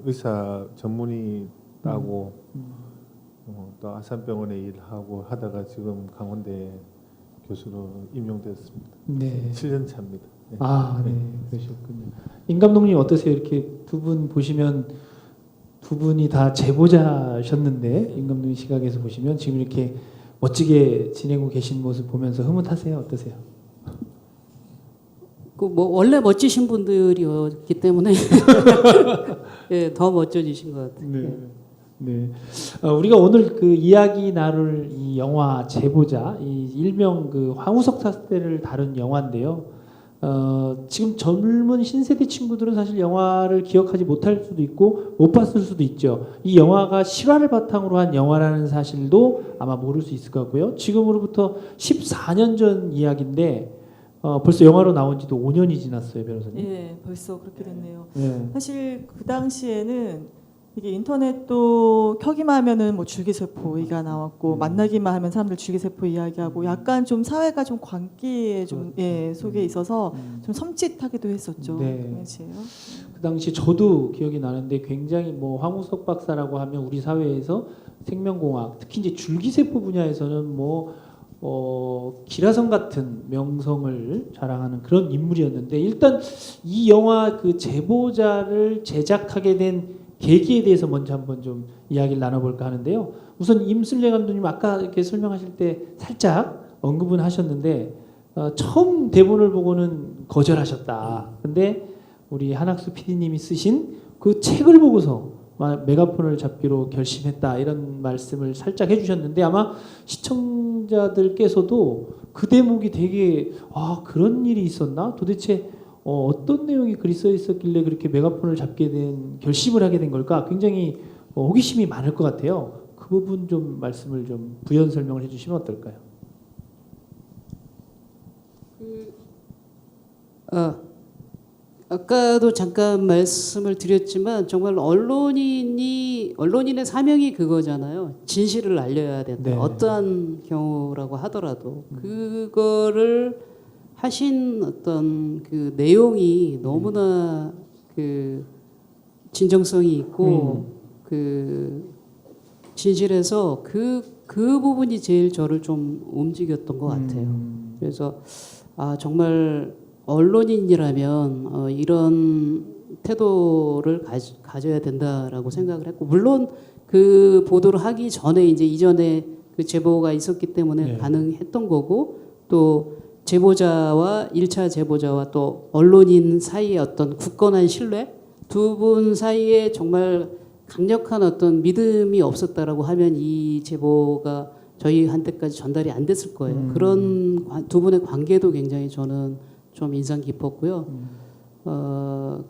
Speaker 5: 의사 전문의 따고 또 아산병원에 일하고 하다가 지금 강원대 교수로 임용됐습니다.
Speaker 1: 네.
Speaker 5: 7년 차입니다. 네.
Speaker 1: 아, 네, 그러셨군요. 임 감독님 어떠세요? 이렇게 두 분 보시면 두 분이 다 제보자셨는데, 임 감독님 시각에서 보시면 지금 이렇게 멋지게 지내고 계신 모습 보면서 흐뭇하세요? 어떠세요?
Speaker 3: 그 뭐 원래 멋지신 분들이었기 때문에 예, 더 멋져지신 것 같아요.
Speaker 1: 네. 네. 우리가 오늘 그 이야기 나눌 이 영화 제보자, 이 일명 그 황우석 사태를 다룬 영화인데요. 지금 젊은 신세대 친구들은 사실 영화를 기억하지 못할 수도 있고 못 봤을 수도 있죠. 이 영화가 실화를 바탕으로 한 영화라는 사실도 아마 모를 수 있을 것 같고요. 지금으로부터 14년 전 이야기인데 벌써 영화로 나온 지도 5년이 지났어요, 변호사님.
Speaker 2: 예, 벌써 그렇게 됐네요.
Speaker 1: 네.
Speaker 2: 사실 그 당시에는 이게 인터넷도 켜기만 하면은 뭐 줄기세포가 나왔고, 만나기만 하면 사람들 줄기세포 이야기하고, 약간 좀 사회가 좀 광기에 좀 예, 속에 있어서 좀 섬찟하기도 했었죠.
Speaker 1: 네.
Speaker 2: 그 당시에요.
Speaker 1: 그 당시 저도 기억이 나는데 굉장히 뭐 황우석 박사라고 하면 우리 사회에서 생명공학, 특히 이제 줄기세포 분야에서는 뭐 기라성 같은 명성을 자랑하는 그런 인물이었는데, 일단 이 영화 그 제보자를 제작하게 된 계기에 대해서 먼저 한번 좀 이야기를 나눠볼까 하는데요. 우선 임슬례 감독님 아까 이렇게 설명하실 때 살짝 언급은 하셨는데 처음 대본을 보고는 거절하셨다. 근데 우리 한학수 PD님이 쓰신 그 책을 보고서 메가폰을 잡기로 결심했다, 이런 말씀을 살짝 해주셨는데, 아마 시청자들께서도 그 대목이 되게 그런 일이 있었나? 도대체 어떤 내용이 글이 써 있었길래 그렇게 메가폰을 잡게 된, 결심을 하게 된 걸까? 굉장히 호기심이 많을 것 같아요. 그 부분 좀 말씀을 좀 부연 설명을 해주시면 어떨까요?
Speaker 3: 아까도 잠깐 말씀을 드렸지만 정말 언론인의 사명이 그거잖아요. 진실을 알려야 된다.
Speaker 1: 네.
Speaker 3: 어떠한 경우라고 하더라도 그거를 하신 어떤 그 내용이 너무나 그 진정성이 있고 그 진실해서 그 부분이 제일 저를 좀 움직였던 것 같아요. 그래서 아 정말 언론인이라면 이런 태도를 가져야 된다라고 생각을 했고 물론 그 보도를 하기 전에 이제 이전에 그 제보가 있었기 때문에
Speaker 1: 네.
Speaker 3: 가능했던 거고 또 제보자와 1차 제보자와 또 언론인 사이의 어떤 굳건한 신뢰 두 분 사이에 정말 강력한 어떤 믿음이 없었다라고 하면 이 제보가 저희한테까지 전달이 안 됐을 거예요. 그런 두 분의 관계도 굉장히 저는 좀 인상 깊었고요.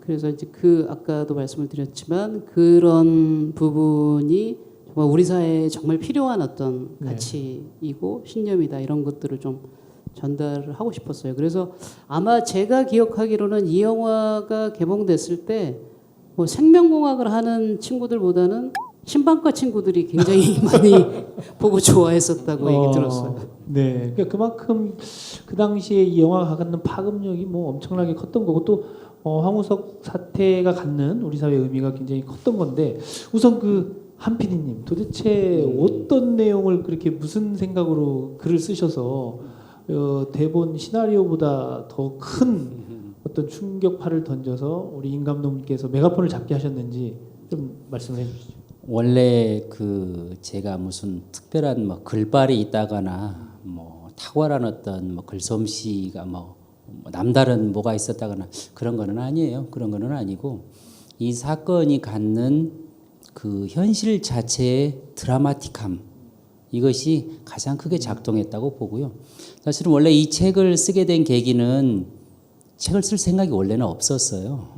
Speaker 3: 그래서 이제 그 아까도 말씀을 드렸지만 그런 부분이 정말 우리 사회에 정말 필요한 어떤 가치이고 신념이다 이런 것들을 좀 전달을 하고 싶었어요. 그래서 아마 제가 기억하기로는 이 영화가 개봉됐을 때 뭐 생명공학을 하는 친구들보다는 신방과 친구들이 굉장히 많이 보고 좋아했었다고 얘기 들었어요.
Speaker 1: 네, 그러니까 그만큼 그 당시에 이 영화가 갖는 파급력이 뭐 엄청나게 컸던 거고 또 황우석 사태가 갖는 우리 사회 의미가 굉장히 컸던 건데 우선 그 한 PD님 도대체 어떤 내용을 그렇게 무슨 생각으로 글을 쓰셔서 대본 시나리오보다 더 큰 어떤 충격파를 던져서 우리 임 감독님께서 메가폰을 잡게 하셨는지 좀 말씀해 주시죠.
Speaker 4: 원래 그 제가 무슨 특별한 뭐 글발이 있다거나 뭐 탁월한 어떤 뭐 글솜씨가 뭐 남다른 뭐가 있었다거나 그런 거는 아니에요. 그런 거는 아니고 이 사건이 갖는 그 현실 자체의 드라마틱함 이것이 가장 크게 작동했다고 보고요. 사실은 원래 이 책을 쓰게 된 계기는 책을 쓸 생각이 원래는 없었어요.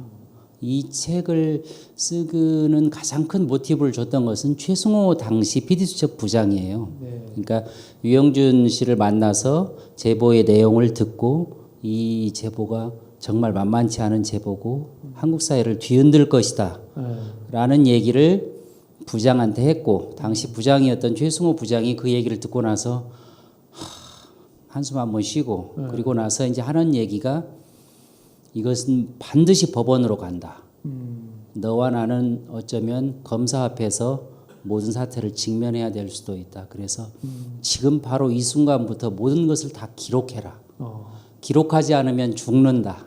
Speaker 4: 이 책을 쓰는 가장 큰 모티브를 줬던 것은 최승호 당시 PD수첩 부장이에요.
Speaker 1: 네.
Speaker 4: 그러니까 유영준 씨를 만나서 제보의 내용을 듣고 이 제보가 정말 만만치 않은 제보고 한국 사회를 뒤흔들 것이다 라는 얘기를 부장한테 했고 당시 부장이었던 최승호 부장이 그 얘기를 듣고 나서 한숨 한번 쉬고 그리고 나서 이제 하는 얘기가 이것은 반드시 법원으로 간다. 너와 나는 어쩌면 검사 앞에서 모든 사태를 직면해야 될 수도 있다. 그래서 지금 바로 이 순간부터 모든 것을 다 기록해라. 기록하지 않으면 죽는다.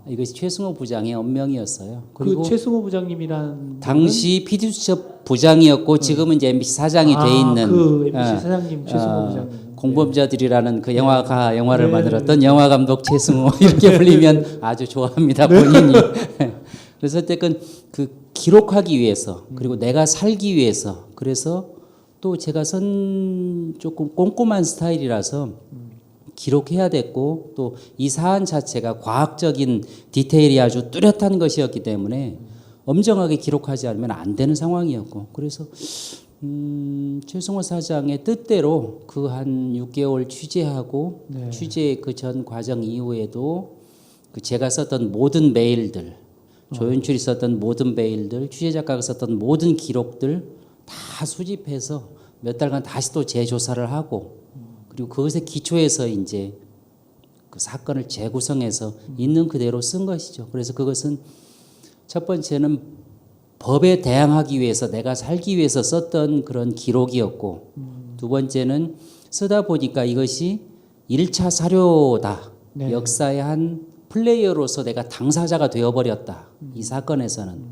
Speaker 4: 이것이 최승호 부장의 엄명이었어요. 그리고
Speaker 1: 그 최승호 부장님이란
Speaker 4: 당시 PD수첩 부장이었고 지금은 이제 MBC 사장이 돼 있는
Speaker 1: 그 MBC 사장님 최승호 부장님.
Speaker 4: 공범자들이라는 그 영화를
Speaker 1: 네.
Speaker 4: 만들었던 영화 감독 최승호 이렇게 불리면 아주 좋아합니다 본인이. 그래서 어쨌든 그 기록하기 위해서 그리고 내가 살기 위해서 그래서 또 제가 조금 꼼꼼한 스타일이라서 기록해야 됐고 또 이 사안 자체가 과학적인 디테일이 아주 뚜렷한 것이었기 때문에 엄정하게 기록하지 않으면 안 되는 상황이었고 그래서 최승호 사장의 뜻대로 그 한 6개월 취재하고 취재 그 전 과정 이후에도 그 제가 썼던 모든 메일들 조연출이 썼던 모든 메일들 취재 작가가 썼던 모든 기록들 다 수집해서 몇 달간 다시 또 재조사를 하고 그리고 그것에 기초해서 이제 그 사건을 재구성해서 있는 그대로 쓴 것이죠. 그래서 그것은 첫 번째는 법에 대항하기 위해서 내가 살기 위해서 썼던 그런 기록이었고 두 번째는 쓰다 보니까 이것이 1차 사료다.
Speaker 1: 네.
Speaker 4: 역사의 한 플레이어로서 내가 당사자가 되어버렸다. 이 사건에서는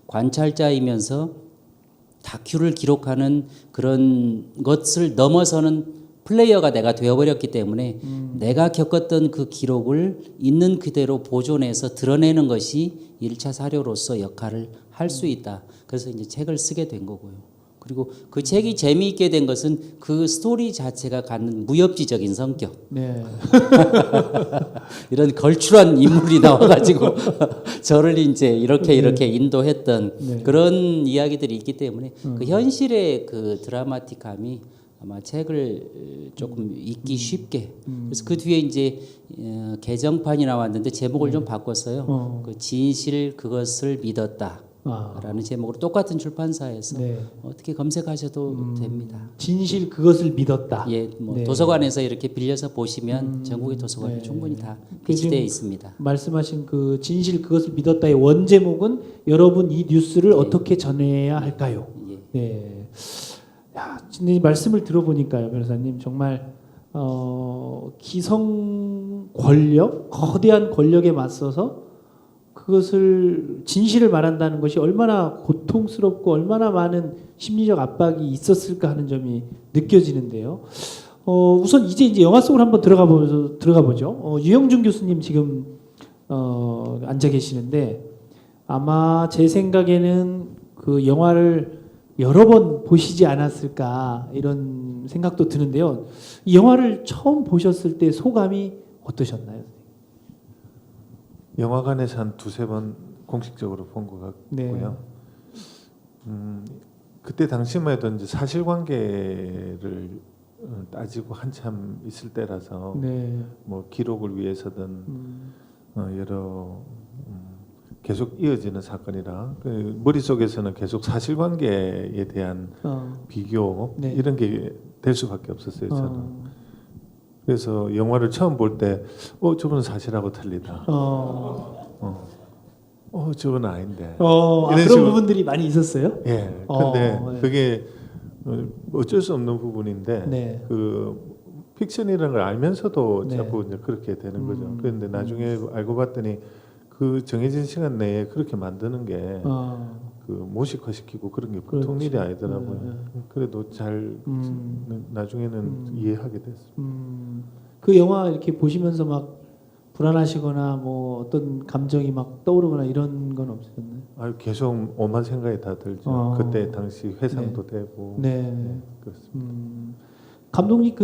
Speaker 4: 관찰자이면서 다큐를 기록하는 그런 것을 넘어서는 플레이어가 내가 되어버렸기 때문에 내가 겪었던 그 기록을 있는 그대로 보존해서 드러내는 것이 1차 사료로서 역할을 할 수 있다. 그래서 이제 책을 쓰게 된 거고요. 그리고 그 책이 재미있게 된 것은 그 스토리 자체가 갖는 무협지적인 성격.
Speaker 1: 네.
Speaker 4: 이런 걸출한 인물이 나와가지고 저를 이제 이렇게 인도했던 그런 이야기들이 있기 때문에 그 현실의 그 드라마틱함이 아마 책을 조금 읽기 쉽게 그래서 그 뒤에 이제 개정판이 나왔는데 제목을 좀 바꿨어요. 그 진실 그것을 믿었다. 라는 제목으로 똑같은 출판사에서
Speaker 1: 네.
Speaker 4: 어떻게 검색하셔도 됩니다.
Speaker 1: 진실 그것을 믿었다.
Speaker 4: 예, 뭐
Speaker 1: 네.
Speaker 4: 도서관에서 이렇게 빌려서 보시면 전국의 도서관에
Speaker 1: 네.
Speaker 4: 충분히 다
Speaker 1: 그 지금
Speaker 4: 비치되어 있습니다.
Speaker 1: 말씀하신 그 진실 그것을 믿었다의 원 제목은 여러분 이 뉴스를 어떻게 전해야 할까요?
Speaker 4: 예.
Speaker 1: 네. 야, 진짜 이 말씀을 들어보니까요, 변호사님 정말 기성 권력, 거대한 권력에 맞서서 그것을 진실을 말한다는 것이 얼마나 고통스럽고 얼마나 많은 심리적 압박이 있었을까 하는 점이 느껴지는데요. 우선 이제 영화 속으로 한번 들어가 보죠. 유영준 교수님 지금 앉아 계시는데 아마 제 생각에는 그 영화를 여러 번 보시지 않았을까 이런 생각도 드는데요. 이 영화를 처음 보셨을 때 소감이 어떠셨나요?
Speaker 5: 영화관에서 한 두세 번 공식적으로 본 것 같고요. 그때 당시만 해도 이제 사실관계를 따지고 한참 있을 때라서
Speaker 1: 네.
Speaker 5: 뭐 기록을 위해서든 여러 계속 이어지는 사건이라 그 머릿속에서는 계속 사실관계에 대한 비교
Speaker 1: 네.
Speaker 5: 이런 게 될 수밖에 없었어요. 저는. 그래서 영화를 처음 볼 때 저건 사실하고 틀리다. 저건 아닌데. 이런
Speaker 1: 그런
Speaker 5: 식으로.
Speaker 1: 부분들이 많이 있었어요?
Speaker 5: 예. 근데
Speaker 1: 네.
Speaker 5: 그게 어쩔 수 없는 부분인데
Speaker 1: 네.
Speaker 5: 그 픽션이라는 걸 알면서도
Speaker 1: 네.
Speaker 5: 자꾸 이제 그렇게 되는 거죠. 그런데 나중에 알고 봤더니 그 정해진 시간 내에 그렇게 만드는 게 그 모식화시키고 그런 게 보통
Speaker 1: 그렇죠.
Speaker 5: 일이 아니더라고요.
Speaker 1: 네.
Speaker 5: 그래도 잘 나중에는 이해하게 됐어요.
Speaker 1: 그 영화 이렇게 보시면서 막 불안하시거나 뭐 어떤 감정이 막 떠오르거나 이런 건 없으셨나요?
Speaker 5: 계속 오만 생각이 다 들죠. 그때 당시 회상도 되고.
Speaker 1: 네.
Speaker 5: 그렇습니다.
Speaker 1: 감독님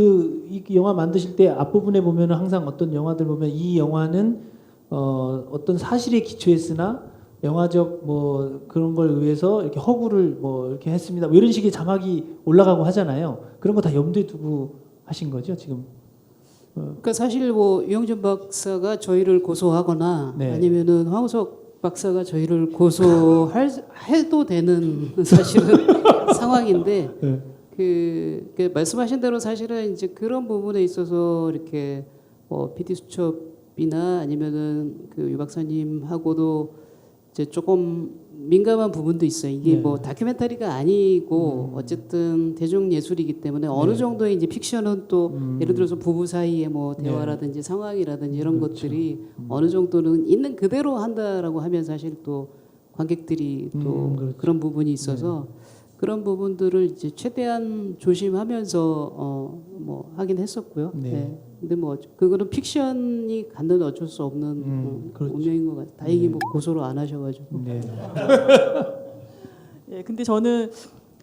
Speaker 1: 이 영화 만드실 때 앞부분에 보면은 항상 어떤 영화들 보면 이 영화는 어떤 사실에 기초했으나 영화적 뭐 그런 걸 위해서 이렇게 허구를 뭐 이렇게 했습니다. 뭐 이런 식의 자막이 올라가고 하잖아요. 그런 거 다 염두에 두고 하신 거죠 지금?
Speaker 3: 그러니까 사실 뭐 유영준 박사가 저희를 고소하거나
Speaker 1: 네.
Speaker 3: 아니면은 황우석 박사가 저희를 고소해도 되는 사실은 상황인데
Speaker 1: 네.
Speaker 3: 그 말씀하신 대로 사실은 이제 그런 부분에 있어서 이렇게 PD 수첩이나 아니면은 그 유 박사님하고도 이제 조금 민감한 부분도 있어요. 이게
Speaker 1: 네.
Speaker 3: 뭐 다큐멘터리가 아니고 어쨌든 대중 예술이기 때문에 어느
Speaker 1: 네.
Speaker 3: 정도의 이제 픽션은 또 예를 들어서 부부 사이의 뭐 대화라든지 상황이라든지 이런
Speaker 1: 그렇죠.
Speaker 3: 것들이 어느 정도는 있는 그대로 한다라고 하면 사실 또 관객들이 또
Speaker 1: 그렇죠.
Speaker 3: 그런 부분이 있어서 그런 부분들을 이제 최대한 조심하면서 뭐 하긴 했었고요.
Speaker 1: 네.
Speaker 3: 네. 근데 뭐 그거는 픽션이 갖는 어쩔 수 없는
Speaker 1: 그렇죠.
Speaker 3: 운명인 것 같아요. 다행히 뭐 고소를 안 하셔가지고.
Speaker 1: 네.
Speaker 2: 예, 근데 저는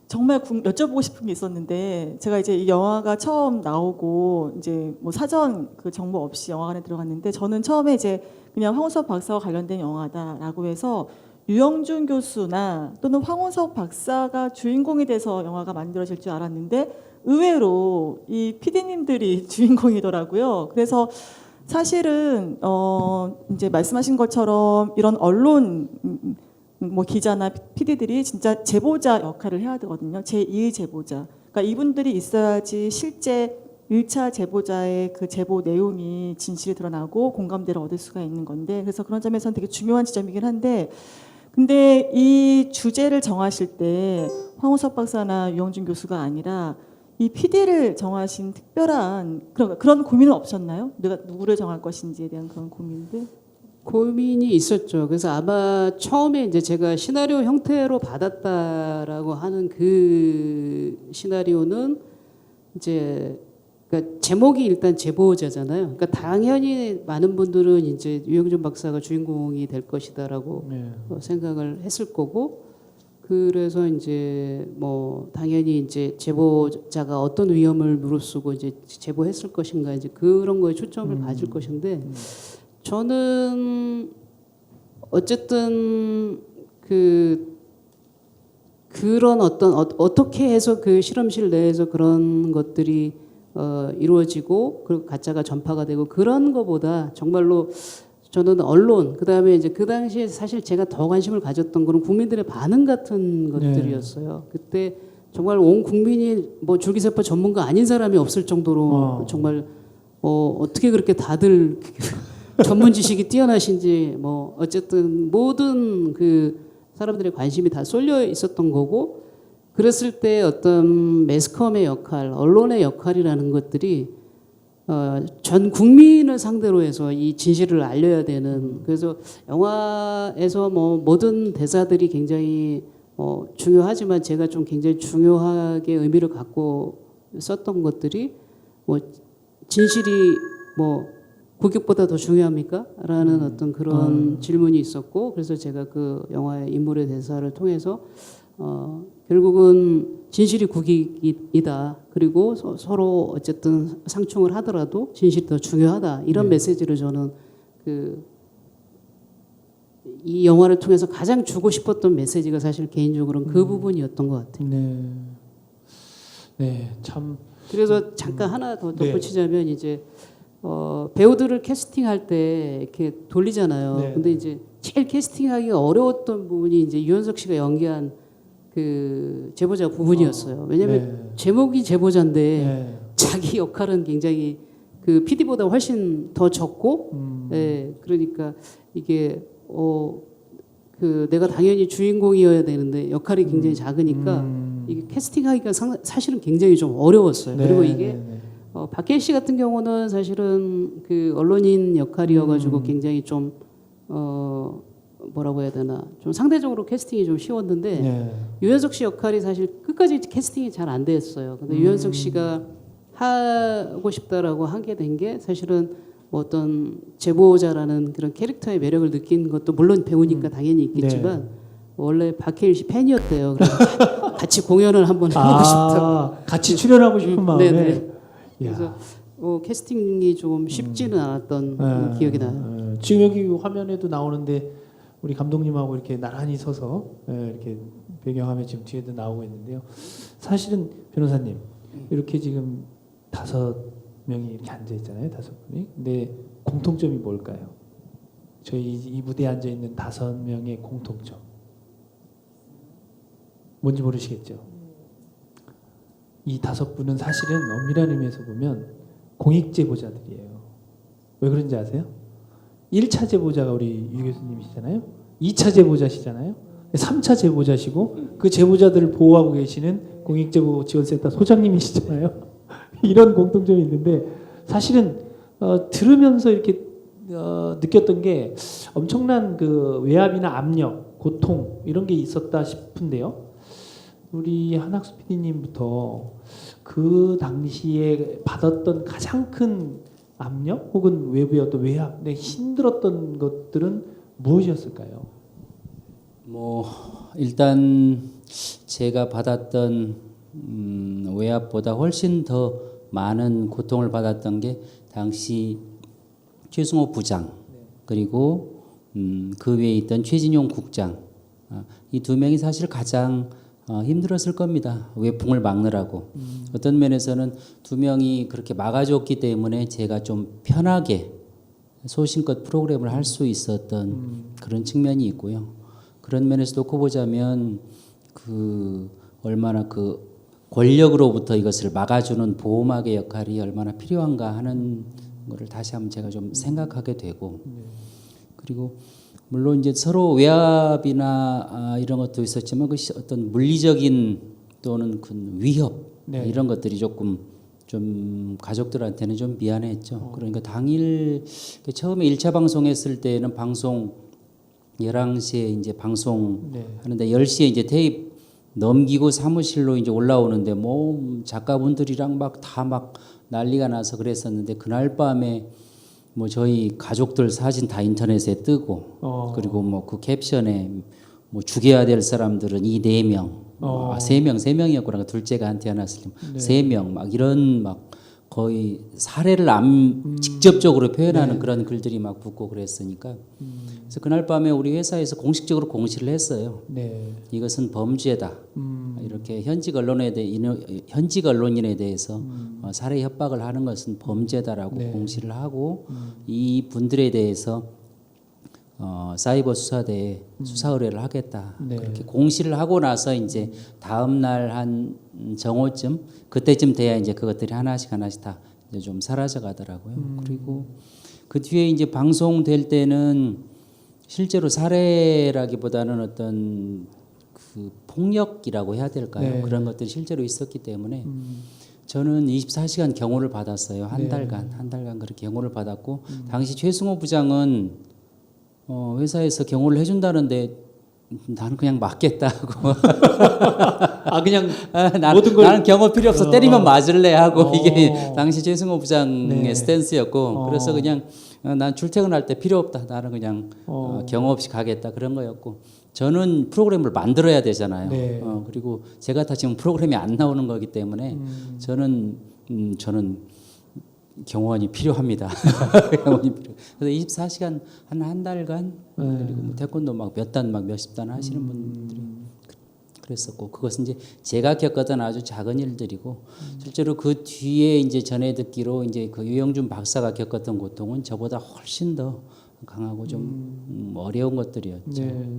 Speaker 2: 정말 여쭤보고 싶은 게 있었는데 제가 이제 이 영화가 처음 나오고 이제 뭐 사전 그 정보 없이 영화관에 들어갔는데 저는 처음에 이제 그냥 황우석 박사와 관련된 영화다라고 해서 유영준 교수나 또는 황우석 박사가 주인공이 돼서 영화가 만들어질 줄 알았는데 의외로 이 PD님들이 주인공이더라고요. 그래서 사실은 이제 말씀하신 것처럼 이런 언론 뭐 기자나 PD들이 진짜 제보자 역할을 해야 되거든요. 제2의 제보자. 그러니까 이분들이 있어야지 실제 1차 제보자의 그 제보 내용이 진실이 드러나고 공감대를 얻을 수가 있는 건데 그래서 그런 점에서는 되게 중요한 지점이긴 한데 근데 이 주제를 정하실 때 황우석 박사나 유영준 교수가 아니라 이 PD를 정하신 특별한 그런 고민은 없었나요? 내가 누구를 정할 것인지에 대한 그런 고민들?
Speaker 3: 고민이 있었죠. 그래서 아마 처음에 이제 제가 시나리오 형태로 받았다라고 하는 그 시나리오는 이제 그러니까 제목이 일단 제보자잖아요. 그러니까 당연히 많은 분들은 이제 유영준 박사가 주인공이 될 것이다라고 생각을 했을 거고 그래서 이제 뭐 당연히 이제 제보자가 어떤 위험을 무릅쓰고 이제 제보했을 것인가 이제 그런 거에 초점을 가질 것인데 저는 어쨌든 그런 어떻게 해서 그 실험실 내에서 그런 것들이 이루어지고 그리고 가짜가 전파가 되고 그런 거보다 정말로 저는 언론 그다음에 이제 그 당시에 사실 제가 더 관심을 가졌던 거는 국민들의 반응 같은 것들이었어요. 그때 정말 온 국민이 뭐 줄기세포 전문가 아닌 사람이 없을 정도로 정말 어떻게 그렇게 다들 전문 지식이 뛰어나신지 뭐 어쨌든 모든 그 사람들의 관심이 다 쏠려 있었던 거고 그랬을 때 어떤 매스컴의 역할, 언론의 역할이라는 것들이 전 국민을 상대로 해서 이 진실을 알려야 되는 그래서 영화에서 뭐 모든 대사들이 굉장히 중요하지만 제가 좀 굉장히 중요하게 의미를 갖고 썼던 것들이 뭐 진실이 뭐 국익보다 더 중요합니까? 라는 어떤 그런 질문이 있었고 그래서 제가 그 영화의 인물의 대사를 통해서 결국은 진실이 국익이다. 그리고 서로 어쨌든 상충을 하더라도 진실이 더 중요하다. 이런 메시지를 저는 이 영화를 통해서 가장 주고 싶었던 메시지가 사실 개인적으로는 그 부분이었던 것 같아요.
Speaker 1: 네, 참.
Speaker 3: 그래서 잠깐 하나 더 덧붙이자면 이제 배우들을 캐스팅할 때 이렇게 돌리잖아요. 근데 이제 제일 캐스팅하기가 어려웠던 부분이 이제 유연석 씨가 연기한 그 제보자 부분이었어요. 왜냐하면 제목이 제보자인데 자기 역할은 굉장히 그 PD보다 훨씬 더 적고, 그러니까 이게 그 내가 당연히 주인공이어야 되는데 역할이 굉장히 작으니까 이게 캐스팅하기가 사실은 굉장히 좀 어려웠어요. 그리고 이게 박해일 씨 같은 경우는 사실은 그 언론인 역할이어가지고 굉장히 좀 뭐라고 해야 되나 좀 상대적으로 캐스팅이 좀 쉬웠는데 유연석 씨 역할이 사실 끝까지 캐스팅이 잘 안 됐어요. 근데 유연석 씨가 하고 싶다라고 하게 된 게 사실은 뭐 어떤 제보자라는 그런 캐릭터의 매력을 느낀 것도 물론 배우니까 당연히 있겠지만 원래 박해일 씨 팬이었대요. 그래서 같이 공연을 한번 해보고 싶다고.
Speaker 1: 같이 출연하고 싶은 마음에.
Speaker 3: 네네. 그래서 캐스팅이 좀 쉽지는 않았던 기억이 나요.
Speaker 1: 지금 여기 화면에도 나오는데 우리 감독님하고 이렇게 나란히 서서 이렇게 배경화면 지금 뒤에도 나오고 있는데요. 사실은 변호사님 이렇게 지금 5명이 이렇게 앉아 있잖아요. 5분이. 근데 공통점이 뭘까요? 저희 이 무대에 앉아 있는 5명의 공통점. 뭔지 모르시겠죠? 이 5분은 사실은 엄밀한 의미에서 보면 공익 제보자들이에요. 왜 그런지 아세요? 1차 제보자가 우리 유 교수님이시잖아요. 2차 제보자시잖아요. 3차 제보자시고 그 제보자들을 보호하고 계시는 공익제보지원센터 소장님이시잖아요. 이런 공통점이 있는데 사실은 들으면서 이렇게 느꼈던 게 엄청난 그 외압이나 압력, 고통 이런 게 있었다 싶은데요. 우리 한학수 PD님부터 그 당시에 받았던 가장 큰 압력 혹은 외부의 어떤 외압, 힘들었던 것들은 무엇이었을까요?
Speaker 4: 뭐 일단 제가 받았던 외압보다 훨씬 더 많은 고통을 받았던 게 당시 최승호 부장 그리고 그 위에 있던 최진용 국장 이 2명이 사실 가장 힘들었을 겁니다. 외풍을 막느라고. 어떤 면에서는 2명이 그렇게 막아줬기 때문에 제가 좀 편하게 소신껏 프로그램을 할 수 있었던 그런 측면이 있고요. 그런 면에서 놓고 보자면 그 얼마나 그 권력으로부터 이것을 막아주는 보호막의 역할이 얼마나 필요한가 하는 거를 다시 한번 제가 좀 생각하게 되고 그리고 물론 이제 서로 외압이나 이런 것도 있었지만 그 어떤 물리적인 또는 그 위협 이런 것들이 조금 좀 가족들한테는 좀 미안했죠. 그러니까 당일 처음에 1차 방송했을 때는 방송 11시에 이제 방송 하는데 10시에 이제 테이프 넘기고 사무실로 이제 올라오는데 뭐 작가분들이랑 막 다 막 난리가 나서 그랬었는데 그날 밤에 뭐 저희 가족들 사진 다 인터넷에 뜨고 그리고 뭐 그 캡션에 뭐 죽여야 될 사람들은 이 4명, 3명이었구나. 둘째가 한테 태어났을 때 3명 막 이런 막 거의 사례를 직접적으로 표현하는 그런 글들이 막 붙고 그랬으니까 그래서 그날 밤에 우리 회사에서 공식적으로 공시를 했어요. 이것은 범죄다. 이렇게 현직 언론인에 대해서 살해 협박을 하는 것은 범죄다라고 공시를 하고 이 분들에 대해서 사이버 수사대에 수사 의뢰를 하겠다.
Speaker 1: 네.
Speaker 4: 그렇게 공시를 하고 나서 이제 다음 날 한 정오쯤 그때쯤 돼야 이제 그것들이 하나씩 다 이제 좀 사라져 가더라고요. 그리고 그 뒤에 이제 방송될 때는 실제로 살해라기보다는 어떤 그 폭력이라고 해야 될까요?
Speaker 1: 네.
Speaker 4: 그런 것들이 실제로 있었기 때문에 저는 24시간 경호를 받았어요. 한 달간 그렇게 경호를 받았고 당시 최승호 부장은 회사에서 경호를 해준다는데 나는 그냥 맞겠다 하고
Speaker 1: 그냥
Speaker 4: 모든 걸 나는 경호 필요 없어 때리면 맞을래 하고
Speaker 1: 어.
Speaker 4: 이게 당시 최승호 부장의
Speaker 1: 네.
Speaker 4: 스탠스였고 그래서 그냥 난 출퇴근할 때 필요 없다 나는 그냥 경호 없이 가겠다 그런 거였고 저는 프로그램을 만들어야 되잖아요.
Speaker 1: 네.
Speaker 4: 그리고 제가 다 지금 프로그램이 안 나오는 거기 때문에 저는 경호원이 필요합니다. 경호원이 필요. 그래서 24시간 한 달간 그리고 뭐 태권도 막 몇 단 막 몇십 단 하시는 분들이 그랬었고 그것은 이제 제가 겪었던 아주 작은 일들이고 실제로 그 뒤에 이제 전해 듣기로 이제 그 유영준 박사가 겪었던 고통은 저보다 훨씬 더 강하고 좀 어려운 것들이었죠.
Speaker 1: 네.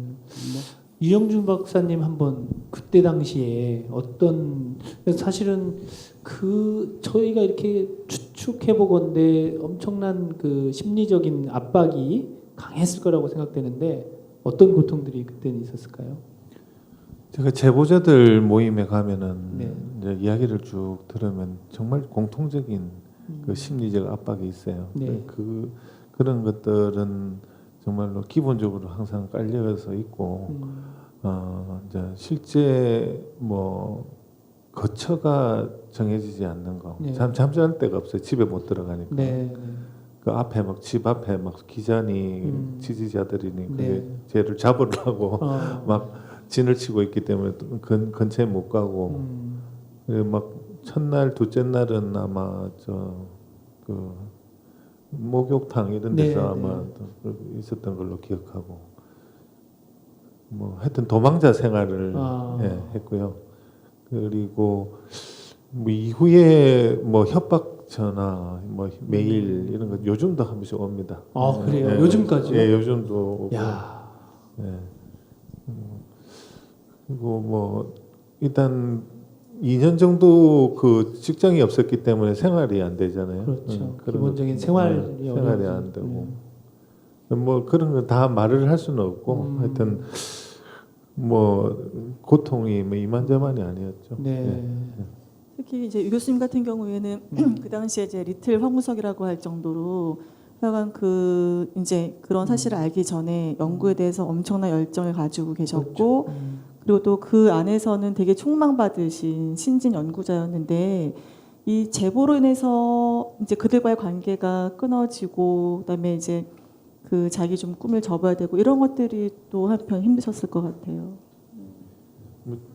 Speaker 1: 유영준 박사님 한번 그때 당시에 어떤 사실은 그 저희가 이렇게 추측해 보건데 엄청난 그 심리적인 압박이 강했을 거라고 생각되는데 어떤 고통들이 그때는 있었을까요?
Speaker 5: 제가 제보자들 모임에 가면은
Speaker 1: 네.
Speaker 5: 이제 이야기를 쭉 들으면 정말 공통적인 그 심리적 압박이 있어요.
Speaker 1: 네.
Speaker 5: 그런 것들은 정말로 기본적으로 항상 깔려서 있고 이제 실제 뭐 거처가 정해지지 않는 거.
Speaker 1: 네.
Speaker 5: 잠잘 데가 없어요. 집에 못 들어가니까.
Speaker 1: 네.
Speaker 5: 그 앞에 막 집 앞에 막 기자니 지지자들이니 그게
Speaker 1: 네.
Speaker 5: 쟤를 잡으려고 막 진을 치고 있기 때문에 또 근처에 못 가고 그리고 막 첫날 둘째 날은 아마 그 목욕탕 이런 데서
Speaker 1: 네,
Speaker 5: 아마 또 있었던 걸로 기억하고 뭐 하여튼 도망자 생활을 했고요. 그리고 뭐 이후에 뭐 협박 전화 뭐 메일 이런 거 요즘도 한 번씩 옵니다.
Speaker 1: 그래요? 요즘까지요?
Speaker 5: 예, 요즘도 오고.
Speaker 1: 야.
Speaker 5: 예. 그리고 뭐 일단 2년 정도 그 직장이 없었기 때문에 생활이 안 되잖아요.
Speaker 1: 그렇죠.
Speaker 5: 그런
Speaker 1: 기본적인
Speaker 5: 것-
Speaker 1: 생활이
Speaker 5: 생활이 안 되고 뭐 그런 거 다 말을 할 수는 없고 하여튼 뭐 고통이 뭐 이만저만이 아니었죠.
Speaker 1: 네.
Speaker 2: 특히 이제 유 교수님 같은 경우에는 그 당시에 이제 리틀 황우석이라고 할 정도로 하여간 그 이제 그런 사실을 알기 전에 연구에 대해서 엄청난 열정을 가지고 계셨고 그리고 또 그 안에서는 되게 촉망받으신 신진 연구자였는데 이 제보로 인해서 이제 그들과의 관계가 끊어지고 그다음에 이제 그 자기 좀 꿈을 접어야 되고 이런 것들이 또 한편 힘드셨을 것 같아요.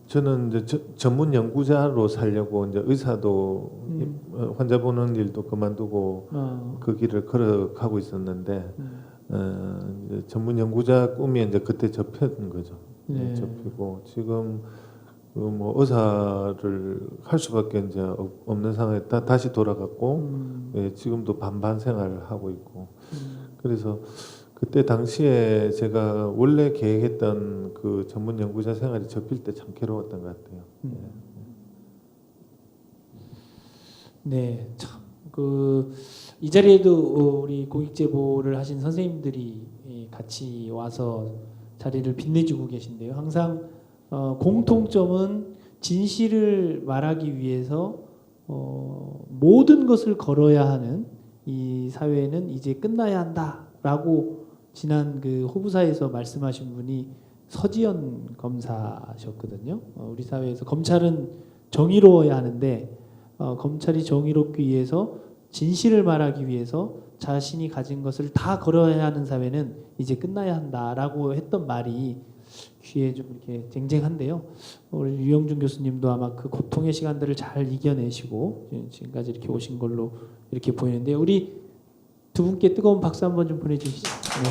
Speaker 5: 저는 이제 전문 연구자로 살려고 이제 의사도 환자 보는 일도 그만두고 그 길을 걸어가고 있었는데 이제 전문 연구자 꿈이 이제 그때 접힌 거죠.
Speaker 1: 네.
Speaker 5: 접히고 지금 그 뭐 의사를 할 수밖에 이제 없는 상황에 다시 돌아갔고 예, 지금도 반반 생활을 하고 있고 그래서 그때 당시에 제가 원래 계획했던 그 전문 연구자 생활이 접힐 때 참 괴로웠던 것 같아요.
Speaker 1: 네, 참 그 이 자리에도 우리 공익 제보를 하신 선생님들이 같이 와서 자리를 빛내주고 계신데요. 항상 공통점은 진실을 말하기 위해서 모든 것을 걸어야 하는 이 사회는 이제 끝나야 한다라고 지난 그 호부사에서 말씀하신 분이 서지연 검사셨거든요. 우리 사회에서 검찰은 정의로워야 하는데 검찰이 정의롭기 위해서 진실을 말하기 위해서 자신이 가진 것을 다 걸어야 하는 사회는 이제 끝나야 한다라고 했던 말이 귀에 좀 이렇게 쟁쟁한데요. 우리 유영준 교수님도 아마 그 고통의 시간들을 잘 이겨내시고 지금까지 이렇게 오신 걸로 이렇게 보이는데 우리 두 분께 뜨거운 박수 한번 좀 보내주시죠. 네.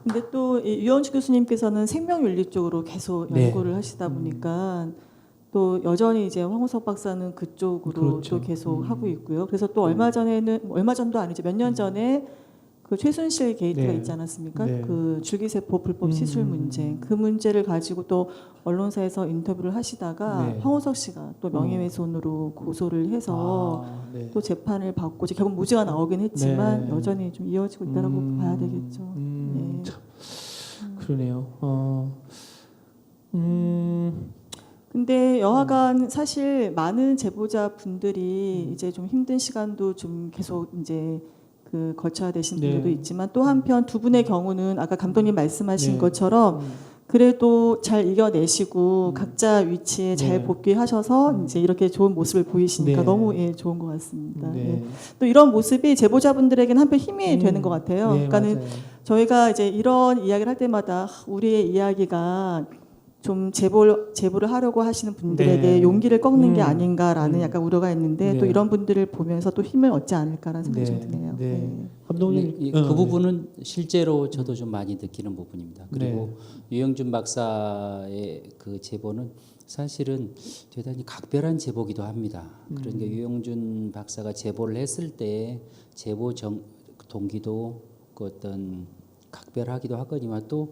Speaker 2: 근데 또 유영준 교수님께서는 생명윤리 쪽으로 계속
Speaker 1: 네.
Speaker 2: 연구를 하시다 보니까 또 여전히 이제 황우석 박사는 그쪽으로
Speaker 1: 그렇죠.
Speaker 2: 또 계속 하고 있고요. 그래서 또 얼마 전도 아니죠. 몇 년 전에 그 최순실 게이트가
Speaker 1: 네.
Speaker 2: 있지 않았습니까?
Speaker 1: 네.
Speaker 2: 그 줄기세포 불법 시술 문제, 그 문제를 가지고 또 언론사에서 인터뷰를 하시다가
Speaker 1: 네.
Speaker 2: 황우석 씨가 또 명예훼손으로 고소를 해서
Speaker 1: 네.
Speaker 2: 또 재판을 받고 이제 결국 무죄가 나오긴 했지만
Speaker 1: 네.
Speaker 2: 여전히 좀 이어지고 있다라고 봐야 되겠죠. 네.
Speaker 1: 참, 그러네요.
Speaker 2: 근데 여하간 사실 많은 제보자 분들이 이제 좀 힘든 시간도 좀 계속 이제 그 거쳐야 되신
Speaker 1: 네.
Speaker 2: 분들도 있지만 또 한편 두 분의 경우는 아까 감독님 말씀하신
Speaker 1: 네.
Speaker 2: 것처럼 그래도 잘 이겨내시고 각자 위치에 잘
Speaker 1: 네.
Speaker 2: 복귀하셔서 이제 이렇게 좋은 모습을 보이시니까
Speaker 1: 네.
Speaker 2: 너무 좋은 것 같습니다.
Speaker 1: 네.
Speaker 2: 예. 또 이런 모습이 제보자분들에게는 한편 힘이 되는 것 같아요.
Speaker 1: 네,
Speaker 2: 그러니까는
Speaker 1: 맞아요.
Speaker 2: 저희가 이제 이런 이야기를 할 때마다 우리의 이야기가 좀 제보를 하려고 하시는 분들에게
Speaker 1: 네.
Speaker 2: 용기를 꺾는 게 아닌가라는 약간 우려가 있는데
Speaker 1: 네.
Speaker 2: 또 이런 분들을 보면서 또 힘을 얻지 않을까라는 생각이 좀
Speaker 1: 네.
Speaker 2: 드네요.
Speaker 1: 네.
Speaker 2: 네.
Speaker 1: 감독님
Speaker 4: 네, 그 부분은 실제로 저도 좀 많이 느끼는 부분입니다. 그리고
Speaker 1: 네.
Speaker 4: 유영준 박사의 그 제보는 사실은 대단히 각별한 제보기도 합니다. 그러니까 유영준 박사가 제보를 했을 때 제보 동기도 그 어떤 각별하기도 하거니와 또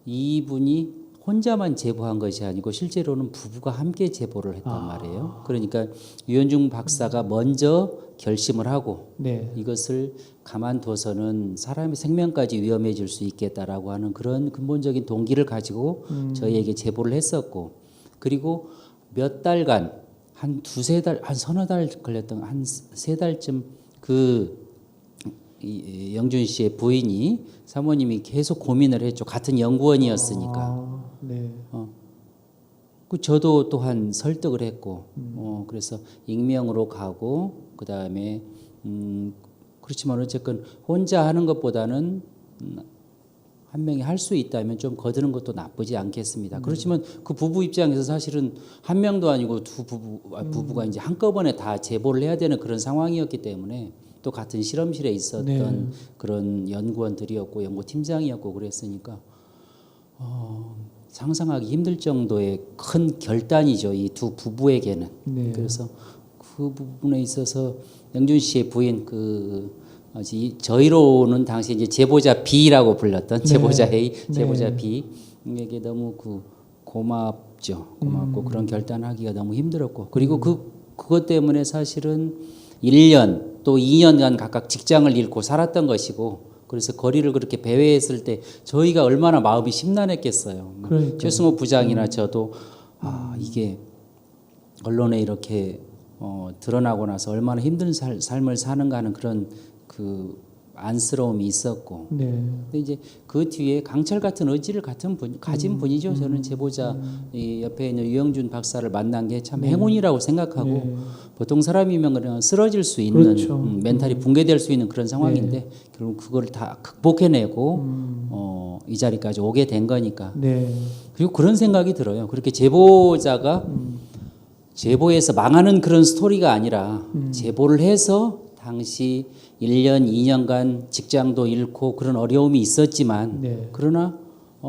Speaker 4: 이분이 혼자만 제보한 것이 아니고 실제로는 부부가 함께 제보를 했단 말이에요. 그러니까 유영준 박사가 먼저 결심을 하고
Speaker 1: 네.
Speaker 4: 이것을 가만둬서는 사람의 생명까지 위험해질 수 있겠다라고 하는 그런 근본적인 동기를 가지고 저희에게 제보를 했었고 그리고 몇 달간 한 두세 달, 한 서너 달 걸렸던 한 세 달쯤 이 영준 씨의 부인이 사모님이 계속 고민을 했죠. 같은 연구원이었으니까.
Speaker 1: 네.
Speaker 4: 그 저도 또한 설득을 했고, 그래서 익명으로 가고 그 다음에 그렇지만 어쨌건 혼자 하는 것보다는 한 명이 할 수 있다면 좀 거드는 것도 나쁘지 않겠습니다. 그렇지만 그 부부 입장에서 사실은 한 명도 아니고 두 부부가 이제 한꺼번에 다 제보를 해야 되는 그런 상황이었기 때문에 또 같은 실험실에 있었던
Speaker 1: 네.
Speaker 4: 그런 연구원들이었고 연구팀장이었고 그랬으니까 상상하기 힘들 정도의 큰 결단이죠. 이 두 부부에게는.
Speaker 1: 네.
Speaker 4: 그래서 그 부분에 있어서 영준 씨의 부인 저희로는 당시 이제 제보자 B라고 불렀던
Speaker 1: 네.
Speaker 4: 제보자 A, 제보자
Speaker 1: 네.
Speaker 4: B에게 너무 고맙죠. 고맙고 그런 결단하기가 너무 힘들었고 그리고 그것 때문에 사실은 1년 또 2년간 각각 직장을 잃고 살았던 것이고 그래서 거리를 그렇게 배회했을 때 저희가 얼마나 마음이 심란했겠어요.
Speaker 1: 그러니까요.
Speaker 4: 최승호 부장이나 저도 이게 언론에 이렇게 드러나고 나서 얼마나 힘든 삶을 사는가 하는 그런 그 안쓰러움이 있었고
Speaker 1: 네.
Speaker 4: 근데 이제 그 뒤에 강철 같은 의지를 가진 분이죠. 저는 제보자 이 옆에 있는 유영준 박사를 만난 게 참 행운이라고 생각하고
Speaker 1: 네.
Speaker 4: 보통 사람이면 그냥 쓰러질 수 있는
Speaker 1: 그렇죠.
Speaker 4: 멘탈이 붕괴될 수 있는 그런 상황인데 결국 그걸 다 극복해내고 이 자리까지 오게 된 거니까
Speaker 1: 네.
Speaker 4: 그리고 그런 생각이 들어요. 그렇게 제보자가 제보에서 망하는 그런 스토리가 아니라 제보를 해서 당시 1년, 2년간 직장도 잃고 그런 어려움이 있었지만
Speaker 1: 네.
Speaker 4: 그러나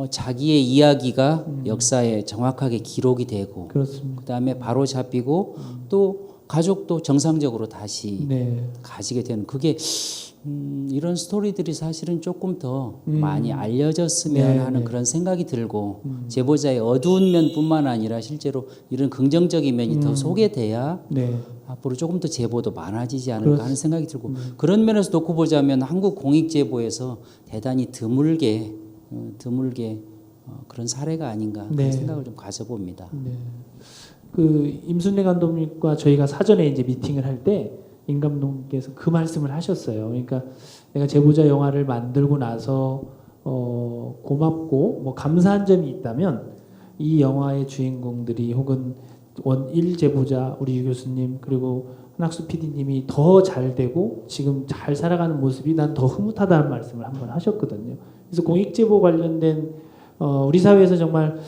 Speaker 4: 자기의 이야기가 역사에 정확하게 기록이 되고
Speaker 1: 그렇습니다.
Speaker 4: 그다음에 바로 잡히고 또 가족도 정상적으로 다시
Speaker 1: 네.
Speaker 4: 가지게 되는 그게 이런 스토리들이 사실은 조금 더 많이 알려졌으면
Speaker 1: 네,
Speaker 4: 하는
Speaker 1: 네.
Speaker 4: 그런 생각이 들고 제보자의 어두운 면뿐만 아니라 실제로 이런 긍정적인 면이 더 소개돼야
Speaker 1: 네.
Speaker 4: 앞으로 조금 더 제보도 많아지지 않을까 하는 생각이 들고 그런 면에서 놓고 보자면 한국 공익제보에서 대단히 드물게 그런 사례가 아닌가
Speaker 1: 네.
Speaker 4: 그런 생각을 좀 가져봅니다.
Speaker 1: 네. 그 임순례 감독님과 저희가 사전에 이제 미팅을 할 때 임 감독님께서 그 말씀을 하셨어요. 그러니까 내가 제보자 영화를 만들고 나서 고맙고 뭐 감사한 점이 있다면 이 영화의 주인공들이 혹은 원일 제보자 우리 유 교수님 그리고 한학수 PD님이 더 잘 되고 지금 잘 살아가는 모습이 난 더 흐뭇하다는 말씀을 한번 하셨거든요. 그래서 공익제보 관련된 우리 사회에서 정말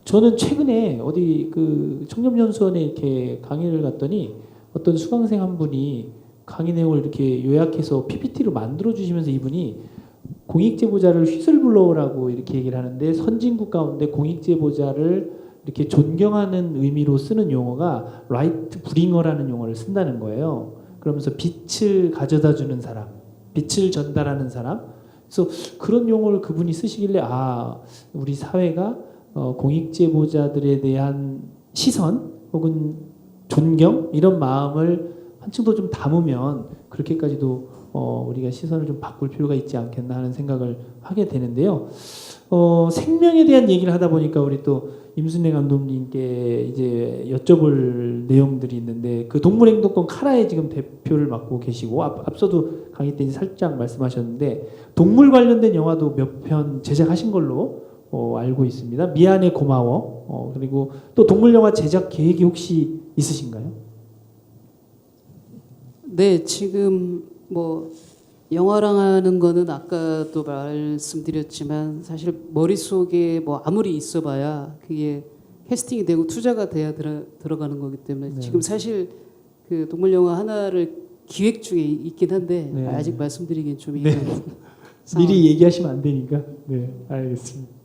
Speaker 1: 저는 최근에 어디 그 청렴연수원에 이렇게 강의를 갔더니 어떤 수강생 한 분이 강의 내용을 이렇게 요약해서 PPT로 만들어 주시면서 이분이 공익제보자를 휘슬블로우라고 이렇게 얘기를 하는데 선진국 가운데 공익제보자를 이렇게 존경하는 의미로 쓰는 용어가 라이트 브링어라는 용어를 쓴다는 거예요. 그러면서 빛을 가져다 주는 사람, 빛을 전달하는 사람. 그래서 그런 용어를 그분이 쓰시길래 우리 사회가 공익 제보자들에 대한 시선 혹은 존경 이런 마음을 한층 더 좀 담으면 그렇게까지도 우리가 시선을 좀 바꿀 필요가 있지 않겠나 하는 생각을 하게 되는데요. 생명에 대한 얘기를 하다 보니까 우리 또 임순례 감독님께 이제 여쭤볼 내용들이 있는데 그 동물행동권 카라의 지금 대표를 맡고 계시고 앞서도 강의 때 살짝 말씀하셨는데 동물 관련된 영화도 몇 편 제작하신 걸로 알고 있습니다. 미안해 고마워. 그리고 또 동물 영화 제작 계획이 혹시 있으신가요?
Speaker 3: 네, 지금 뭐 영화랑 하는 거는 아까도 말씀드렸지만 사실 머릿속에 뭐 아무리 있어봐야 그게 캐스팅이 되고 투자가 돼야 들어가는 거기 때문에
Speaker 1: 네.
Speaker 3: 지금 사실 그 동물 영화 하나를 기획 중에 있긴 한데
Speaker 1: 네.
Speaker 3: 아직 말씀드리기엔 좀
Speaker 1: 네.
Speaker 3: 이른
Speaker 1: 미리 얘기하시면 안 되니까. 네, 알겠습니다.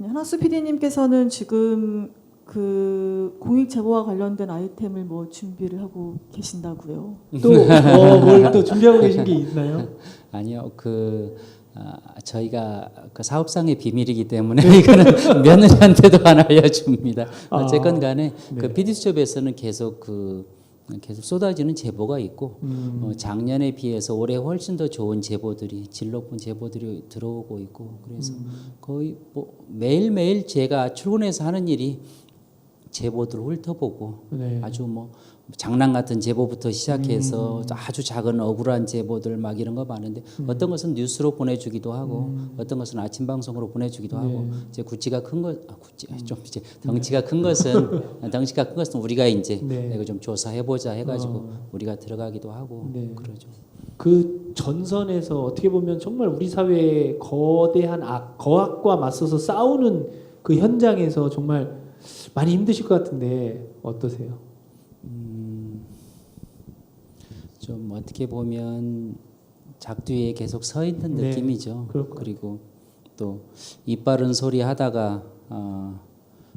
Speaker 2: 한학수 PD님께서는 지금 그 공익 제보와 관련된 아이템을 뭐 준비를 하고 계신다고요?
Speaker 1: 또 뭘 또 준비하고 계신 게 있나요?
Speaker 4: 아니요, 저희가 그 사업상의 비밀이기 때문에 이거는 며느리한테도 안 알려줍니다. 어쨌건 간에
Speaker 1: 네.
Speaker 4: 그 PD수첩에서는 계속 계속 쏟아지는 제보가 있고 작년에 비해서 올해 훨씬 더 좋은 제보들이 질 높은 제보들이 들어오고 있고 그래서 거의 뭐 매일매일 제가 출근해서 하는 일이 제보들을 훑어보고
Speaker 1: 네.
Speaker 4: 아주 뭐 장난 같은 제보부터 시작해서 아주 작은 억울한 제보들 막 이런 거 많은데 어떤 것은 뉴스로 보내주기도 하고 어떤 것은 아침 방송으로 보내주기도 하고 이제 구찌가 큰 것, 좀 이제 덩치가 큰 것은 우리가 이제
Speaker 1: 네.
Speaker 4: 이거 좀 조사해보자 해가지고 우리가 들어가기도 하고
Speaker 1: 네.
Speaker 4: 그러죠.
Speaker 1: 그 전선에서 어떻게 보면 정말 우리 사회의 거대한 거악과 맞서서 싸우는 그 현장에서 정말 많이 힘드실 것 같은데 어떠세요?
Speaker 4: 좀 어떻게 보면 작두에 계속 서 있는
Speaker 1: 네,
Speaker 4: 느낌이죠.
Speaker 1: 그럴 것
Speaker 4: 그리고 또 입바른 소리 하다가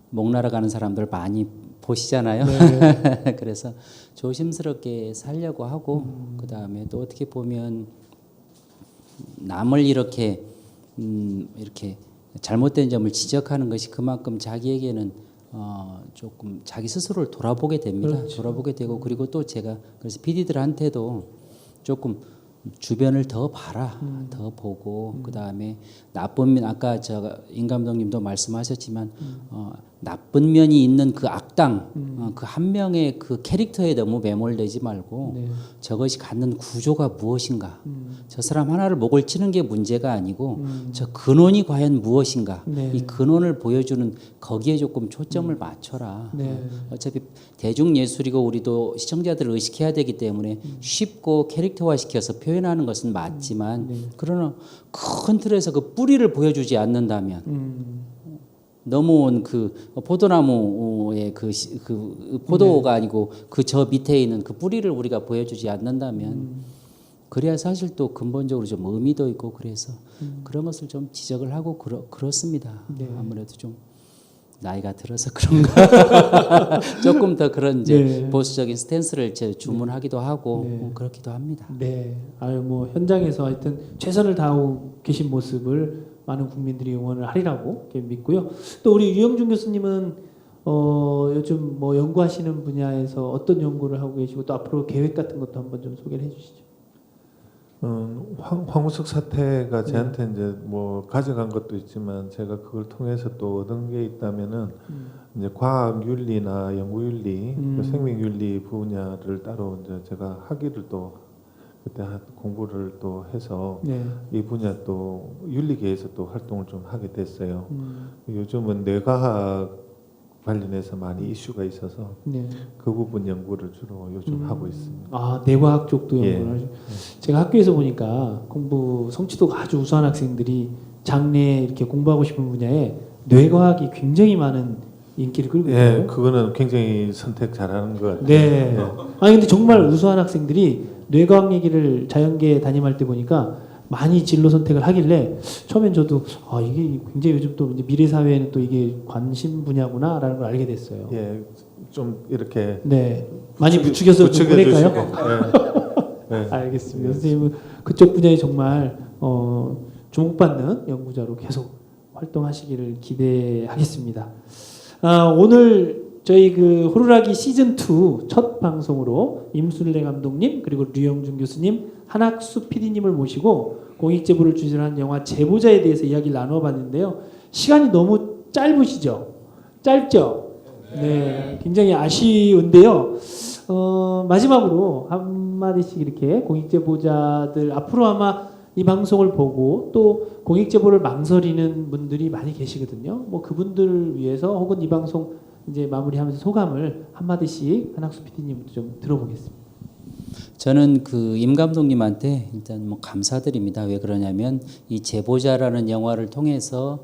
Speaker 4: 목 날아가는 사람들 많이 보시잖아요.
Speaker 1: 네.
Speaker 4: 그래서 조심스럽게 살려고 하고 그 다음에 또 어떻게 보면 남을 이렇게 잘못된 점을 지적하는 것이 그만큼 자기에게는 조금 자기 스스로를 돌아보게 됩니다.
Speaker 1: 그렇죠.
Speaker 4: 돌아보게 되고 그리고 또 제가 그래서 PD들한테도 조금 주변을 더 봐라, 더 보고 그 다음에 나쁜 면 아까 임 감독님도 말씀하셨지만 나쁜 면이 있는 그 악당 그 한 명의 그 캐릭터에 너무 매몰되지 말고
Speaker 1: 네.
Speaker 4: 저것이 갖는 구조가 무엇인가, 저 사람 하나를 목을 치는 게 문제가 아니고 저 근원이 과연 무엇인가,
Speaker 1: 네.
Speaker 4: 이 근원을 보여주는 거기에 조금 초점을 맞춰라.
Speaker 1: 네.
Speaker 4: 어차피 대중예술이고 우리도 시청자들을 의식해야 되기 때문에 쉽고 캐릭터화시켜서 표현하는 것은 맞지만 그러나 큰 틀에서 그 뿌리를 보여주지 않는다면 넘어온 그 포도나무의 그 포도가 아니고 그 저 밑에 있는 그 뿌리를 우리가 보여주지 않는다면 그래야 사실 또 근본적으로 좀 의미도 있고 그래서 그런 것을 좀 지적을 하고 그렇습니다.
Speaker 1: 네.
Speaker 4: 아무래도 좀 나이가 들어서 그런가 조금 더 그런 이제
Speaker 1: 네.
Speaker 4: 보수적인 스탠스를 이제 주문하기도 하고
Speaker 1: 네.
Speaker 4: 그렇기도 합니다.
Speaker 1: 네. 뭐 현장에서 하여튼 최선을 다하고 계신 모습을 많은 국민들이 응원을 하리라고 믿고요. 또 우리 유영준 교수님은 요즘 뭐 연구하시는 분야에서 어떤 연구를 하고 계시고 또 앞으로 계획 같은 것도 한번 좀 소개를 해주시죠.
Speaker 5: 황우석 사태가 저한테 이제 뭐 가져간 것도 있지만 제가 그걸 통해서 또 얻은 게 있다면은 이제 과학 윤리나 연구 윤리, 생명 윤리 분야를 따로 이제 제가 학위를 또 그때 공부를 또 해서
Speaker 1: 네.
Speaker 5: 이 분야 또 윤리계에서 또 활동을 좀 하게 됐어요. 요즘은 뇌과학 관련해서 많이 이슈가 있어서
Speaker 1: 네.
Speaker 5: 그 부분 연구를 주로 요즘 하고 있습니다.
Speaker 1: 뇌과학 쪽도
Speaker 5: 예.
Speaker 1: 연구를 하죠. 제가 학교에서 보니까 공부 성취도가 아주 우수한 학생들이 장래에 이렇게 공부하고 싶은 분야에 뇌과학이 굉장히 많은 인기를 끌고 있어요.
Speaker 5: 예, 그거는 굉장히 선택 잘하는 것 같아요.
Speaker 1: 네. 아니 근데 정말 우수한 학생들이 뇌과학 얘기를 자연계 담임할 때 보니까 많이 진로 선택을 하길래 처음엔 저도 이게 굉장히 요즘 또 이제 미래 사회에는 또 이게 관심 분야구나라는 걸 알게 됐어요.
Speaker 5: 예, 좀 이렇게
Speaker 1: 네, 많이 부추겨서 좀 보낼까요?
Speaker 5: 주시고. 네.
Speaker 1: 알겠습니다. 선생님은 그쪽 분야에 정말 주목받는 연구자로 계속 활동하시기를 기대하겠습니다. 오늘 저희 그 호루라기 시즌 2 첫 방송으로 임순례 감독님 그리고 류영준 교수님, 한학수 PD님을 모시고 공익제보를 주제로 한 영화 제보자에 대해서 이야기를 나눠봤는데요. 시간이 너무 짧으시죠? 짧죠? 네, 굉장히 아쉬운데요. 마지막으로 한마디씩 이렇게 공익제보자들 앞으로 아마 이 방송을 보고 또 공익제보를 망설이는 분들이 많이 계시거든요. 뭐 그분들을 위해서 혹은 이 방송 이제 마무리하면서 소감을 한마디씩 한학수 PD님부터 좀 들어보겠습니다.
Speaker 4: 저는 그 임 감독님한테 일단 뭐 감사드립니다. 왜 그러냐면 이 제보자라는 영화를 통해서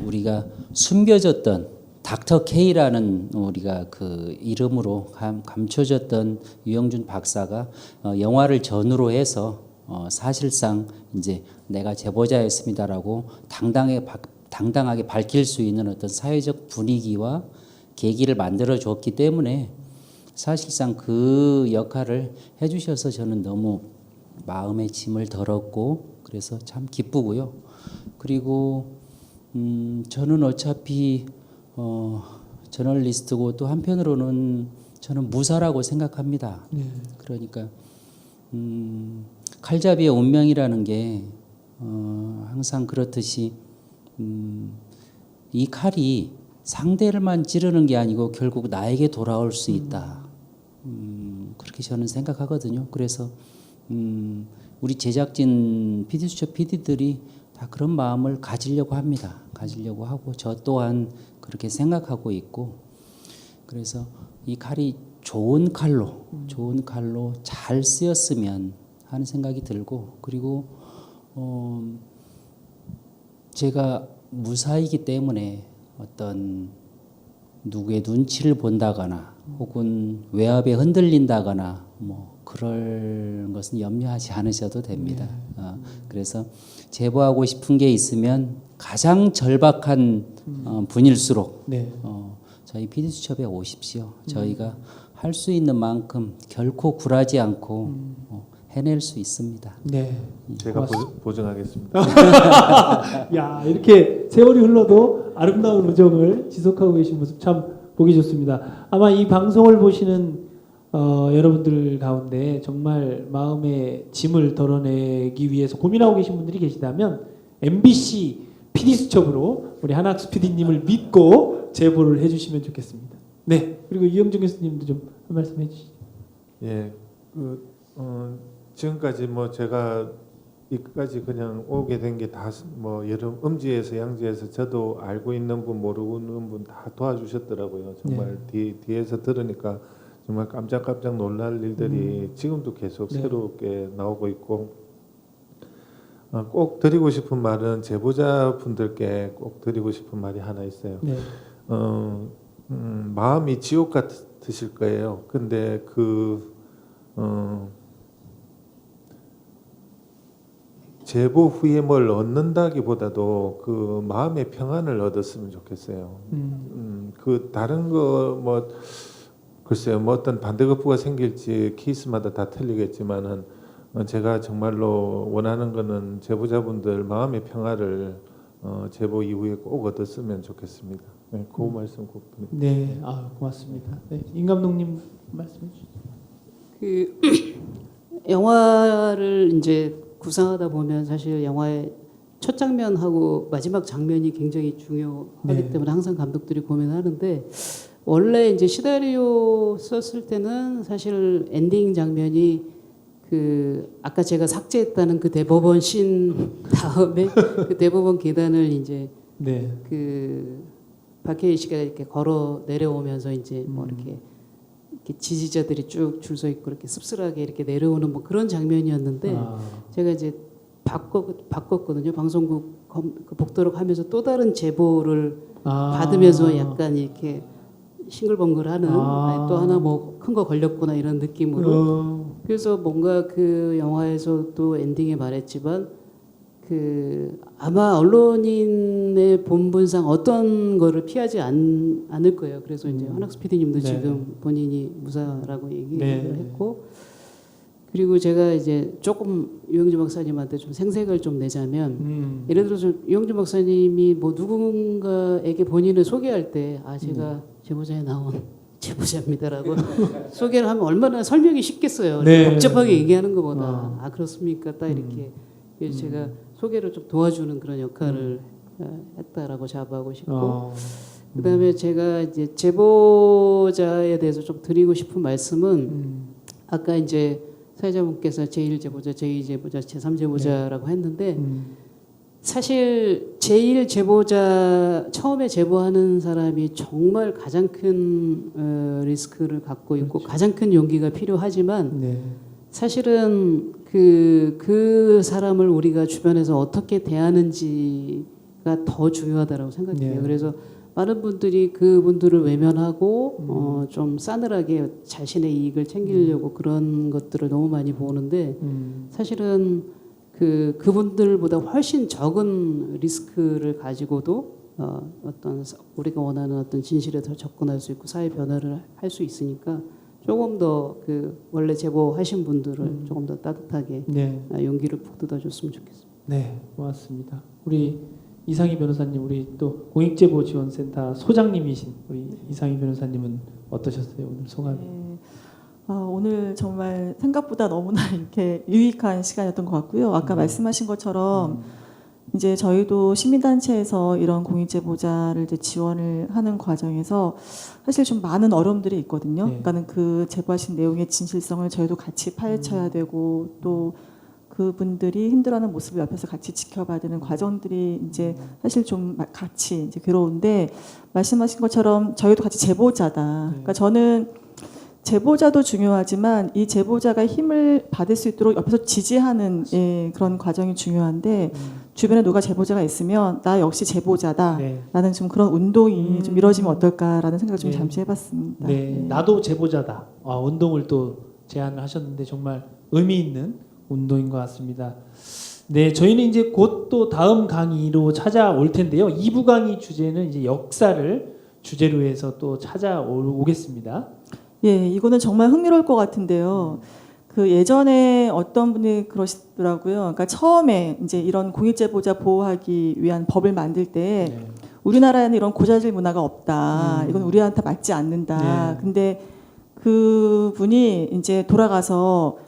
Speaker 4: 우리가 숨겨졌던 닥터 K라는 우리가 그 이름으로 감춰졌던 유영준 박사가 영화를 전후로 해서 사실상 이제 내가 제보자였습니다라고 당당하게 밝힐 수 있는 어떤 사회적 분위기와 계기를 만들어 줬기 때문에 사실상 그 역할을 해주셔서 저는 너무 마음의 짐을 덜었고 그래서 참 기쁘고요. 그리고 저는 어차피 저널리스트고 또 한편으로는 저는 무사라고 생각합니다. 그러니까 칼잡이의 운명이라는 게 항상 그렇듯이 이 칼이 상대를만 찌르는 게 아니고 결국 나에게 돌아올 수 있다. 그렇게 저는 생각하거든요. 그래서 우리 제작진 PD수첩 PD들이 다 그런 마음을 가지려고 합니다. 가지려고 하고 저 또한 그렇게 생각하고 있고 그래서 이 칼이 좋은 칼로 잘 쓰였으면 하는 생각이 들고 그리고 제가 무사이기 때문에 어떤 누구의 눈치를 본다거나 혹은 외압에 흔들린다거나 뭐 그럴 것은 염려하지 않으셔도 됩니다. 그래서 제보하고 싶은 게 있으면 가장 절박한 분일수록 저희 PD수첩에 오십시오. 저희가 할 수 있는 만큼 결코 굴하지 않고 해낼 수 있습니다.
Speaker 1: 네,
Speaker 5: 제가 보증하겠습니다.
Speaker 1: 야, 이렇게 세월이 흘러도 아름다운 우정을 지속하고 계신 모습 참 보기 좋습니다. 아마 이 방송을 보시는 여러분들 가운데 정말 마음의 짐을 덜어내기 위해서 고민하고 계신 분들이 계시다면 MBC PD수첩으로 우리 한학수 PD님을 믿고 제보를 해주시면 좋겠습니다. 네, 그리고 이영준 교수님도 좀 한 말씀 해주시죠.
Speaker 5: 예, 지금까지 뭐 제가 이까지 그냥 오게 된 게 다 뭐 여러 음지에서 양지에서 저도 알고 있는 분 모르는 분 다 도와주셨더라고요. 정말 뒤에서 들으니까 정말 깜짝깜짝 놀랄 일들이 지금도 계속 새롭게 나오고 있고 꼭 드리고 싶은 말은 제보자분들께 꼭 드리고 싶은 말이 하나 있어요.
Speaker 1: 네.
Speaker 5: 마음이 지옥 같으실 거예요. 근데 제보 후에 뭘 얻는다기보다도 그 마음의 평안을 얻었으면 좋겠어요. 그 다른 거 뭐 글쎄요, 뭐 어떤 반대급부가 생길지 케이스마다 다 틀리겠지만은 제가 정말로 원하는 거는 제보자분들 마음의 평화를 제보 이후에 꼭 얻었으면 좋겠습니다. 네, 그 말씀 꼭 드립니다.
Speaker 1: 네, 고맙습니다. 네, 임 감독님 말씀해 주시죠.
Speaker 3: 그 영화를 이제 구상하다 보면 사실 영화의 첫 장면하고 마지막 장면이 굉장히 중요하기 때문에 항상 감독들이 고민하는데 원래 이제 시나리오 썼을 때는 사실 엔딩 장면이 그 아까 제가 삭제했다는 그 대법원 신 다음에 그 대법원 계단을 이제 그 박해일 씨가 이렇게 걸어 내려오면서 이제 뭐 이렇게 지지자들이 쭉 줄 서 있고 이렇게 씁쓸하게 이렇게 내려오는 뭐 그런 장면이었는데 제가 이제 바꿨거든요. 방송국 복도록 하면서 또 다른 제보를 받으면서 약간 이렇게 싱글벙글하는 또 하나 뭐 큰 거 걸렸구나 이런 느낌으로 그래서 뭔가 그 영화에서도 엔딩에 말했지만 그 아마 언론인의 본분상 어떤 거를 피하지 않을 거예요. 그래서 이제 한학수 PD님도
Speaker 1: 네.
Speaker 3: 지금 본인이 무사라고 얘기를
Speaker 1: 네.
Speaker 3: 했고 그리고 제가 이제 조금 유영주 박사님한테 좀 생색을 좀 내자면 예를 들어서 유영주 박사님이 뭐 누군가에게 본인을 소개할 때 제가 제보자에 나온 제보자입니다라고 소개를 하면 얼마나 설명이 쉽겠어요.
Speaker 1: 네.
Speaker 3: 복잡하게 얘기하는 것보다 그렇습니까? 딱 이렇게 그래서 제가 소개를 좀 도와주는 그런 역할을 했다라고 자부하고 싶고 그다음에 제가 이제 제보자에 대해서 좀 드리고 싶은 말씀은 아까 이제 사회자분께서 제1제보자, 제2제보자, 제3제보자라고 했는데 사실 제1제보자 처음에 제보하는 사람이 정말 가장 큰 리스크를 갖고 있고 가장 큰 용기가 필요하지만
Speaker 1: 네.
Speaker 3: 사실은 그 사람을 우리가 주변에서 어떻게 대하는지가 더 중요하다고 생각해요.
Speaker 1: 네.
Speaker 3: 그래서 많은 분들이 그분들을 외면하고 좀 싸늘하게 자신의 이익을 챙기려고 그런 것들을 너무 많이 보는데 사실은 그분들보다 훨씬 적은 리스크를 가지고도 어떤 우리가 원하는 어떤 진실에 더 접근할 수 있고 사회 변화를 할 수 있으니까 조금 더 원래 제보하신 분들을 조금 더 따뜻하게
Speaker 1: 네.
Speaker 3: 용기를 푹 뜯어줬으면 좋겠습니다.
Speaker 1: 네, 고맙습니다. 우리 이상희 변호사님, 우리 또 공익제보지원센터 소장님이신 우리 이상희 변호사님은 어떠셨어요? 오늘 소감이?
Speaker 2: 네. 오늘 정말 생각보다 너무나 이렇게 유익한 시간이었던 것 같고요. 아까 말씀하신 것처럼 이제 저희도 시민단체에서 이런 공익제보자를 이제 지원을 하는 과정에서 사실 좀 많은 어려움들이 있거든요.
Speaker 1: 네.
Speaker 2: 그러니까는 그 제보하신 내용의 진실성을 저희도 같이 파헤쳐야 되고 또 그분들이 힘들어하는 모습을 옆에서 같이 지켜봐야 되는 과정들이 이제 사실 좀 같이 이제 괴로운데 말씀하신 것처럼 저희도 같이 제보자다. 그러니까 저는 제보자도 중요하지만 이 제보자가 힘을 받을 수 있도록 옆에서 지지하는 그런 과정이 중요한데 주변에 누가 제보자가 있으면 나 역시 제보자다라는 좀 그런 운동이 좀 이루어지면 어떨까라는 생각을 좀
Speaker 1: 네.
Speaker 2: 잠시 해봤습니다.
Speaker 1: 네, 나도 제보자다. 운동을 또 제안을 하셨는데 정말 의미 있는 운동인 것 같습니다. 네, 저희는 이제 곧 또 다음 강의로 찾아올 텐데요. 2부 강의 주제는 이제 역사를 주제로 해서 또 찾아오겠습니다.
Speaker 2: 예, 이거는 정말 흥미로울 것 같은데요. 그 예전에 어떤 분이 그러시더라고요. 그러니까 처음에 이제 이런 공익제보자 보호하기 위한 법을 만들 때
Speaker 1: 네.
Speaker 2: 우리나라에는 이런 고자질 문화가 없다. 이건 우리한테 맞지 않는다.
Speaker 1: 네.
Speaker 2: 근데 그 분이 이제 돌아가서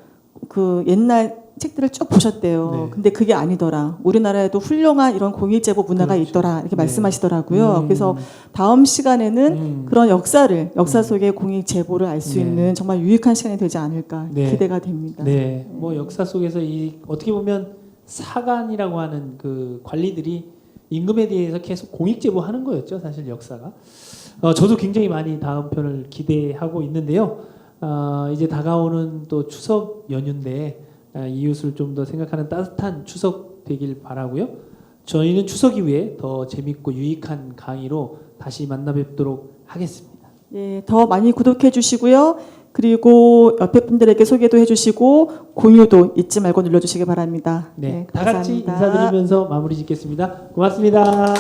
Speaker 2: 그 옛날 책들을 쭉 보셨대요.
Speaker 1: 네.
Speaker 2: 근데 그게 아니더라. 우리나라에도 훌륭한 이런 공익제보 문화가
Speaker 1: 그렇죠.
Speaker 2: 있더라. 이렇게
Speaker 1: 네.
Speaker 2: 말씀하시더라고요. 그래서 다음 시간에는 그런 역사 속의 공익제보를 알 수
Speaker 1: 네.
Speaker 2: 있는 정말 유익한 시간이 되지 않을까
Speaker 1: 네.
Speaker 2: 기대가 됩니다.
Speaker 1: 네, 뭐 역사 속에서 이 어떻게 보면 사관이라고 하는 그 관리들이 임금에 대해서 계속 공익제보하는 거였죠, 사실 역사가. 저도 굉장히 많이 다음 편을 기대하고 있는데요. 이제 다가오는 또 추석 연휴인데 이웃을 좀 더 생각하는 따뜻한 추석 되길 바라고요. 저희는 추석 이후에 더 재밌고 유익한 강의로 다시 만나 뵙도록 하겠습니다.
Speaker 2: 예, 더 많이 구독해 주시고요. 그리고 옆에 분들에게 소개도 해주시고 공유도 잊지 말고 눌러주시기 바랍니다.
Speaker 1: 네, 다 같이
Speaker 2: 감사합니다.
Speaker 1: 인사드리면서 마무리 짓겠습니다. 고맙습니다.